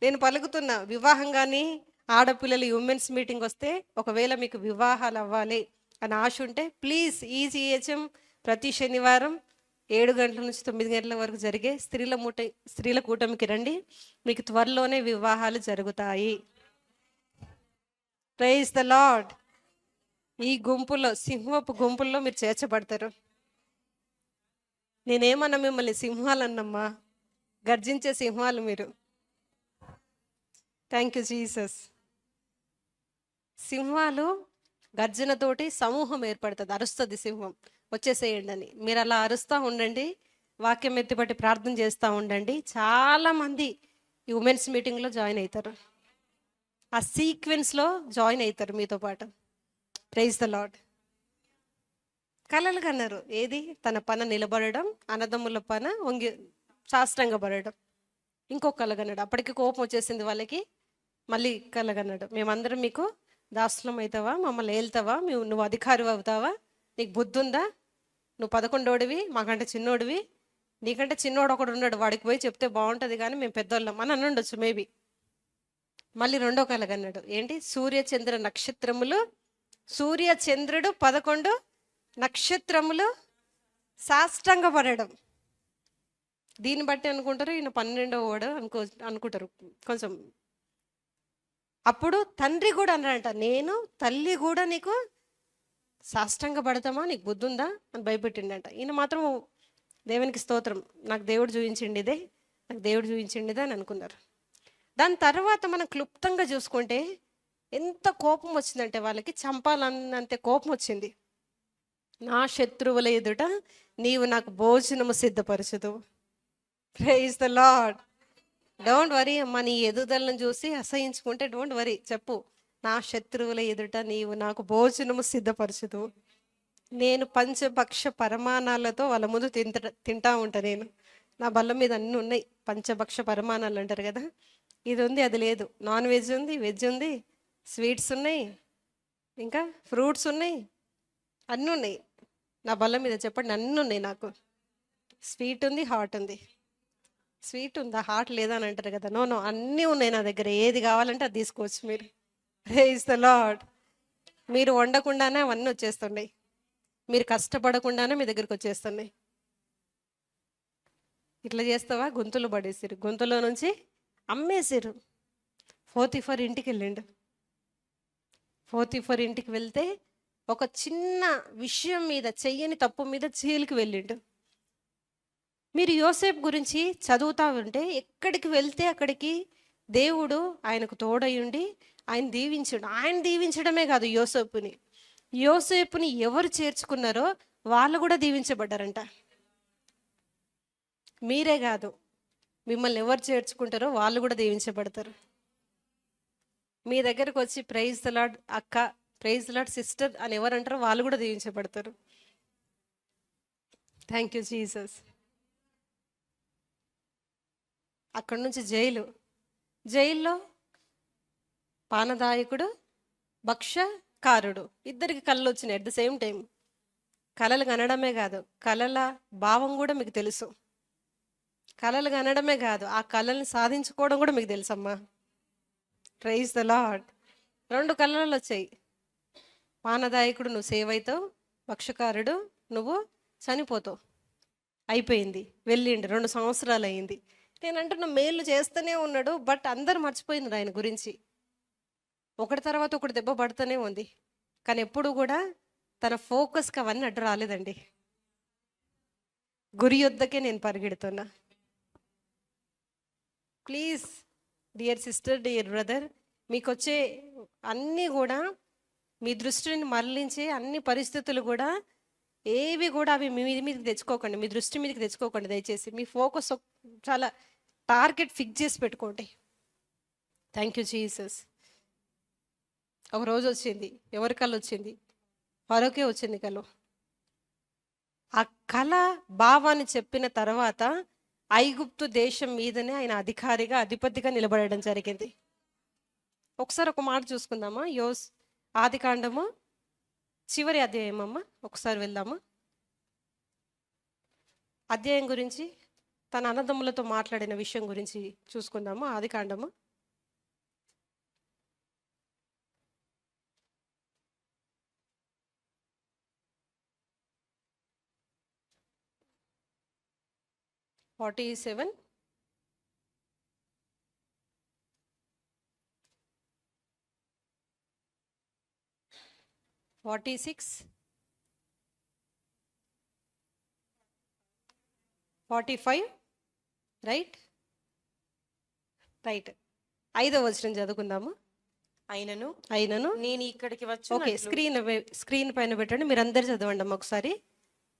నేను పలుకుతున్నా, వివాహం కానీ ఆడపిల్లలు ఉమెన్స్ మీటింగ్ వస్తే, ఒకవేళ మీకు వివాహాలు అవ్వాలి అని ఆశ ఉంటే ప్లీజ్ ఈ CHM ప్రతి శనివారం 7 గంటల నుంచి 9 గంటల వరకు జరిగే స్త్రీల కూటమికి రండి. మీకు త్వరలోనే వివాహాలు జరుగుతాయి. Praise the Lord. ఈ గుంపులో, సింహపు గుంపుల్లో మీరు చేర్చబడతారు. నేనేమన్నా మిమ్మల్ని సింహాలన్నమ్మా, గర్జించే సింహాలు మీరు. Thank you Jesus. సింహాలు గర్జనతోటి సమూహం ఏర్పడుతుంది, అరుస్తుంది సింహం, వచ్చేసేయండి అని. మీరు అలా అరుస్తూ ఉండండి, వాక్యం ఎత్తిపట్టి ప్రార్థన చేస్తూ ఉండండి. చాలామంది ఈ ఉమెన్స్ మీటింగ్లో జాయిన్ అవుతారు, ఆ సీక్వెన్స్లో జాయిన్ అవుతారు మీతో పాటు. Praise the Lord. కలలు కన్నారు. ఏది? తన పన నిలబడడం, అన్నదమ్ముల పన వంగి సాష్టంగపడడం. ఇంకొక కలగన్నాడు. అప్పటికి కోపం వచ్చేసింది వాళ్ళకి. మళ్ళీ కలగన్నాడు, మేమందరం మీకు దాసులం అవుతావా, మమ్మల్ని ఏళ్తావా, నువ్వు అధికారి అవుతావా, నీకు బుద్ధి ఉందా, నువ్వు 11ఓడివి, మాకంటే చిన్నోడివి, నీకంటే చిన్నోడు ఒకడు ఉన్నాడు, వాడికి పోయి చెప్తే బాగుంటుంది కానీ మేము పెద్దోళ్ళం అని అనుండొచ్చు మేబీ. మళ్ళీ రెండో కలగన్నాడు. ఏంటి? సూర్య చంద్ర నక్షత్రములు, సూర్య చంద్రుడు 11 నక్షత్రములు సాష్టంగపడడం. దీన్ని బట్టి అనుకుంటారు ఈయన 12వ వాడు అనుకుంటారు కొంచెం. అప్పుడు తండ్రి కూడా అన్నాడంట, నేను తల్లి కూడా నీకు సాష్టంగా పడతామా, నీకు బుద్ధి ఉందా అని భయపెట్టిండంట. ఈయన మాత్రం దేవునికి స్తోత్రం, నాకు దేవుడు చూపించిండిదే, నాకు దేవుడు చూపించిండిదే అని అనుకున్నారు. దాని తర్వాత మనం క్లుప్తంగా చూసుకుంటే ఎంత కోపం వచ్చిందంటే వాళ్ళకి చంపాలన్నంతే కోపం వచ్చింది. నా శత్రువుల ఎదుట నీవు నాకు భోజనము సిద్ధపరచదు. Praise the lord. Don't worry అమ్మా, నీ ఎదుగుదలను చూసి అసహించుకుంటే డోంట్ వరీ, చెప్పు, నా శత్రువుల ఎదుట నీవు నాకు భోజనము సిద్ధపరచదు. నేను పంచభక్ష పరమాణాలతో వాళ్ళ ముందు తింటా ఉంటా. నేను నా బల్ల మీద అన్నీ ఉన్నాయి, పంచభక్ష పరమాణాలు అంటారు కదా, ఇది ఉంది అది లేదు, నాన్ వెజ్ ఉంది, వెజ్ ఉంది, స్వీట్స్ ఉన్నాయి, ఇంకా ఫ్రూట్స్ ఉన్నాయి, అన్నీ ఉన్నాయి నా బల్ల మీద. చెప్పండి, అన్నీ ఉన్నాయి నాకు. స్వీట్ ఉంది, హాట్ ఉంది. స్వీట్ ఉందా, హాట్ లేదా అని అంటారు కదా, నో, అన్నీ ఉన్నాయి నా దగ్గర, ఏది కావాలంటే అది తీసుకోవచ్చు మీరు. Praise the Lord. మీరు వండకుండానే అవన్నీ వచ్చేస్తున్నాయి, మీరు కష్టపడకుండానే మీ దగ్గరికి వచ్చేస్తున్నాయి. ఇట్లా చేస్తావా? గొంతులు పడేసారు, గొంతులో నుంచి అమ్మేసారు. పోతీఫర్ ఇంటికి వెళ్ళిండు. పోతీఫర్ ఇంటికి వెళ్తే ఒక చిన్న విషయం మీద, చెయ్యని తప్పు మీద జైలుకి వెళ్ళిండు. మీరు యోసేపు గురించి చదువుతా ఉంటే ఎక్కడికి వెళ్తే అక్కడికి దేవుడు ఆయనకు తోడయుండి ఆయన దీవించాడు. ఆయన దీవించడమే కాదు, యోసేపుని ఎవరు చేర్చుకున్నారో వాళ్ళు కూడా దీవించబడ్డారంట. మీరే కాదు, మిమ్మల్ని ఎవరు చేర్చుకుంటారో వాళ్ళు కూడా దీవించబడతారు. మీ దగ్గరకు వచ్చి ప్రైజ్ ద లార్డ్ అక్క, ప్రైజ్ ద లార్డ్ సిస్టర్ అని ఎవరు అంటారో వాళ్ళు కూడా దీవించబడతారు. Thank you Jesus. అక్కడి నుంచి జైల్లో పానదాయకుడు, భక్షకారుడు, ఇద్దరికి కళ్ళు వచ్చినాయి అట్ ద సేమ్ టైం. కళలు కనడమే కాదు, కళల భావం కూడా మీకు తెలుసు. కళలు కనడమే కాదు, ఆ కళల్ని సాధించుకోవడం కూడా మీకు తెలుసమ్మా. Praise the lord. 2 కళలు వచ్చాయి. పానదాయకుడు నువ్వు సేవ్ అవుతావు, పక్షకారుడు నువ్వు చనిపోతావు. అయిపోయింది, వెళ్ళిండు. 2 సంవత్సరాలు అయింది. నేను అంటున్నా మేలు చేస్తూనే ఉన్నాడు, బట్ అందరు మర్చిపోయింది ఆయన గురించి. ఒకటి తర్వాత ఒకటి దెబ్బ పడుతూనే ఉంది, కానీ ఎప్పుడు కూడా తన ఫోకస్కి అవన్నీ అడ్డు రాలేదండి. గురి యొద్దకే నేను పరిగెడుతున్నా. Please dear sister, dear brother, మీకు వచ్చే అన్నీ కూడా మీ దృష్టిని మరలించే అన్ని పరిస్థితులు కూడా ఏవి కూడా అవి మీ మీదకి తెచ్చుకోకండి, మీ దృష్టి మీదకి తెచ్చుకోకండి దయచేసి. మీ ఫోకస్ చాలా టార్గెట్ ఫిక్స్ చేసి పెట్టుకోండి. Thank you Jesus. ఒక రోజు వచ్చింది, ఎవరి కళ వచ్చింది? ఫరోకే వచ్చింది కళ. ఆ కళ భావాన్ని చెప్పిన తర్వాత ఐగుప్తు దేశం మీదనే ఆయన అధికారిగా అధిపతిగా నిలబడడం జరిగింది. ఒకసారి ఒక మాట చూసుకుందామా? ఆది కాండము చివరి అధ్యాయం అమ్మ, ఒకసారి వెళ్దామా? అధ్యాయం గురించి, తన అన్నదమ్ములతో మాట్లాడిన విషయం గురించి చూసుకుందాము. ఆది కాండము 47, 46, 45, రైట్. 5వ వచనం చదువుకుందాము. అయినను నేను ఇక్కడికి వచ్చి, ఓకే, స్క్రీన్ పైన పెట్టండి, మీరు అందరు చదవండి అమ్మ, ఒకసారి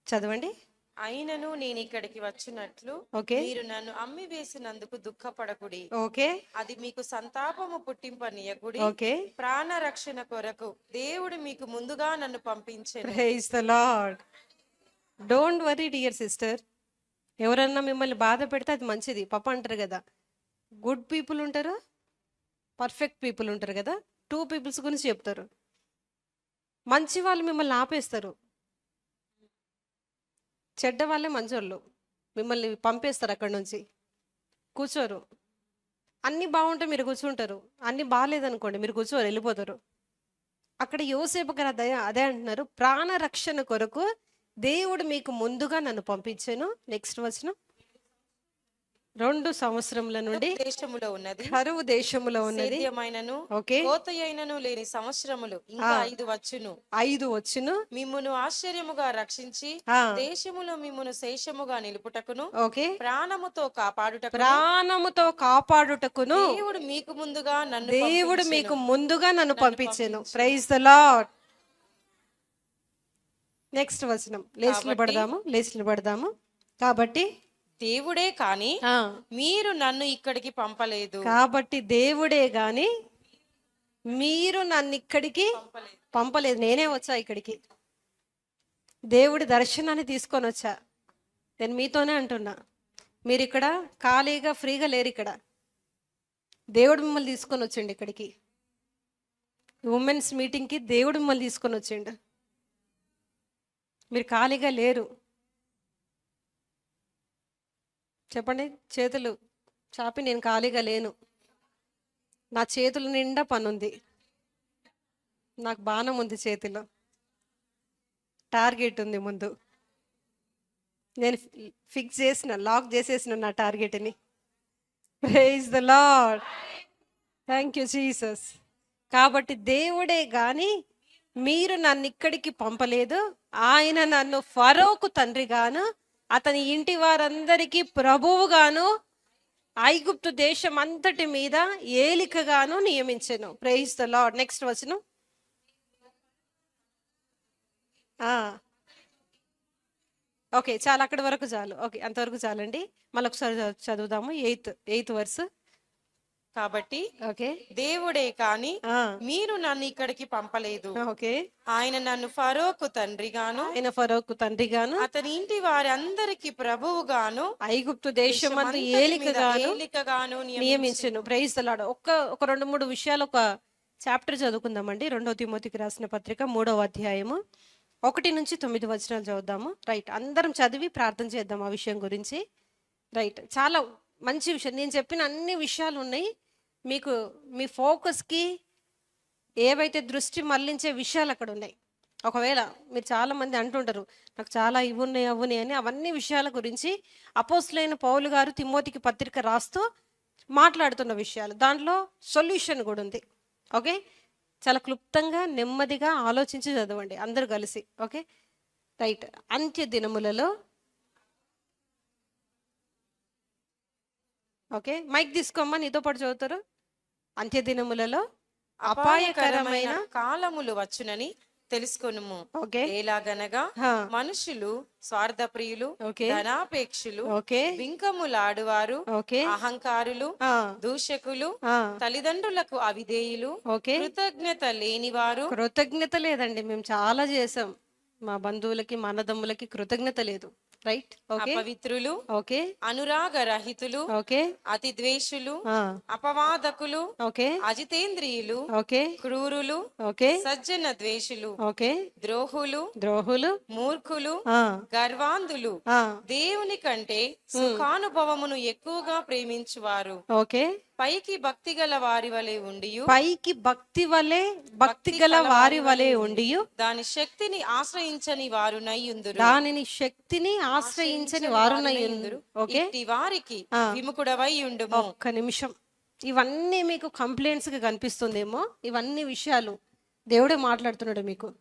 చదవండి. అయినను నేను ఇక్కడికి వచ్చినట్లు ఓకే, మీరు నన్ను అమ్మి వేసినందుకు దుఃఖపడకుడి. ఓకే, అది మీకు సంతాపము పుట్టింపనీయకుడి. ఓకే, ప్రాణ రక్షణ కొరకు దేవుడు మీకు ముందుగా నన్ను పంపించెను. Praise the lord. Don't worry dear sister. ఎవరన్నా మిమ్మల్ని బాధ పెడితే అది మంచిది. పాప అంటారు కదా, గుడ్ పీపుల్ ఉంటారు, పర్ఫెక్ట్ పీపుల్ ఉంటారు కదా. 2 పీపుల్స్ గురించి చెప్తారు. మంచి వాళ్ళు మిమ్మల్ని ఆపేస్తారు, చెడ్డ వాళ్ళే మంచోళ్ళు మిమ్మల్ని పంపేస్తారు, అక్కడి నుంచి కూర్చోరు. అన్నీ బాగుంటే మీరు కూర్చుంటారు, అన్నీ బాగాలేదనుకోండి మీరు కూర్చోరు, వెళ్ళిపోతారు. అక్కడ యోసేపు గారు అదే అంటున్నారు, ప్రాణ రక్షణ కొరకు దేవుడు మీకు ముందుగా నన్ను పంపించాను. నెక్స్ట్ వచనం, 2 సంవత్సరముల నుండి దేశములో ఉన్నది, కరువు దేశములో ఉన్నది, ఓకే, కోతయైనను లేని సంవత్సరములు ఇంకా 5 వచ్చును. 5 వచ్చును. మిమ్మును ఆశ్చర్యముగా రక్షించి దేశములో మిమ్మును శేషముగా నిలుపుటకును, ఓకే, ప్రాణముతో కాపాడుటకును దేవుడు మీకు ముందుగా నన్ను పంపించాను. Praise the lord. నెక్స్ట్ వచనం, లేచి నిలబడదాము. కాబట్టి దేవుడే కాని మీరు నన్ను ఇక్కడికి పంపలేదు. కాబట్టి దేవుడే గాని మీరు నన్ను ఇక్కడికి పంపలేదు, నేనే వచ్చా ఇక్కడికి. దేవుడి దర్శనాన్ని తీసుకొని వచ్చా. నేను మీతోనే అంటున్నా, మీరు ఇక్కడ ఖాళీగా ఫ్రీగా లేరు. ఇక్కడ దేవుడు మిమ్మల్ని తీసుకొని వచ్చిండు ఇక్కడికి. ఉమెన్స్ మీటింగ్కి దేవుడు మిమ్మల్ని తీసుకొని వచ్చిండు. మీరు ఖాళీగా లేరు. చెప్పండి, చేతులు చాపి, నేను ఖాళీగా లేను. నా చేతుల నిండా పనుంది, నాకు బాణం ఉంది చేతిలో, టార్గెట్ ఉంది ముందు. నేను ఫిక్స్ చేసిన, లాక్ చేసేసిన నా టార్గెట్ని. Praise the lord. Thank you Jesus. కాబట్టి దేవుడే కానీ మీరు నన్ను ఇక్కడికి పంపలేదు. ఆయన నన్ను ఫరోకు తండ్రిగాను అతని ఇంటి వారందరికీ ప్రభువుగాను ఐగుప్తు దేశం అంతటి మీద ఏలికగాను నియమించెను. Praise the lord. నెక్స్ట్ వచనం, ఓకే చాలు, అక్కడి వరకు చాలు. ఓకే, అంతవరకు చాలండి. మళ్ళీ ఒకసారి చదువుదాము. 8th verse. కాబట్టి ఓకే, దేవుడే కాని మీరు నన్ను ఇక్కడికి పంపలేదు. ఓకే, ఆయన నన్ను ఫరోకు తండ్రిగాను అతని ఇంటి వారి అందరికి ప్రభువుగాను ఐగుప్తు దేశమందు ఏలికగాను నియమించెను. Praise the lord. ఒక 2-3 విషయాలు ఒక చాప్టర్ చదువుకుందామండి. 2వ తిమోతికి రాసిన పత్రిక 3వ అధ్యాయము 1 నుంచి 9 వచనాలు చదువుదాము. రైట్, అందరం చదివి ప్రార్థన చేద్దాం ఆ విషయం గురించి. రైట్, చాలా మంచి విషయం. నేను చెప్పిన అన్ని విషయాలు ఉన్నాయి. మీకు మీ ఫోకస్కి ఏవైతే దృష్టి మళ్లించే విషయాలు అక్కడ ఉన్నాయి. ఒకవేళ మీరు చాలామంది అంటుంటారు, నాకు చాలా ఇవి ఉన్నాయి అవి ఉన్నాయి అని. అవన్నీ విషయాల గురించి అపోస్తులైన పౌలు గారు తిమోతికి పత్రిక రాస్తూ మాట్లాడుతున్న విషయాలు. దాంట్లో సొల్యూషన్ కూడా ఉంది. ఓకే, చాలా క్లుప్తంగా నెమ్మదిగా ఆలోచించి చదవండి అందరూ కలిసి. Okay right. అంత్య దినములలో, ఓకే మైక్ తీసుకోమ్మా, నీతో పాటు చదువుతారు. అంత్య దినములలో అపాయకరమైన కాలములు వచ్చునని తెలుసుకొనుము. ఓకే ఎలాగనగా హా. మనుషులు స్వార్థప్రియులు, ఓకే ధనాపేక్షులు, ఓకే బింకములాడువారు, ఓకే అహంకారులు, ఆ, దూషకులు, ఆ, తల్లిదండ్రులకు అవిధేయులు, ఓకే. కృతజ్ఞత లేనివారు. కృతజ్ఞత లేదండి. మేము చాలా చేసాం, మా బంధువులకి మా అన్నదమ్ములకి కృతజ్ఞత లేదు. రైట్. ఓకే అపవిత్రులు, ఓకే అనురాగ రహితులు, ఓకే అతి ద్వేషులు, ఆ, అపవాదకులు, ఓకే అజితేంద్రియులు, ఓకే క్రూరులు, ఓకే సజ్జన ద్వేషులు, ఓకే ద్రోహులు, ద్రోహులు, మూర్ఖులు, ఆ, గర్వాంధులు, ఆ, దేవుని కంటే సుఖానుభవమును ఎక్కువగా ప్రేమించువారు, ఓకే. పైకి భక్తి గల వారి వలె ఉండి పైకి భక్తి గల వారి వలె ఉండి దాని శక్తిని ఆశ్రయించని వారునై ఉందురు. దానిని శక్తిని ఆశ్రయించని వారునయ్యుందురు. ఓకే, ఇట్టి వారికి ఆ. విముఖుడవై ఉండుము. ఒక్క నిమిషం. ఇవన్నీ మీకు కంప్లైంట్స్గా కనిపిస్తుందేమో, ఇవన్నీ విషయాలు దేవుడే మాట్లాడుతున్నాడు మీకు.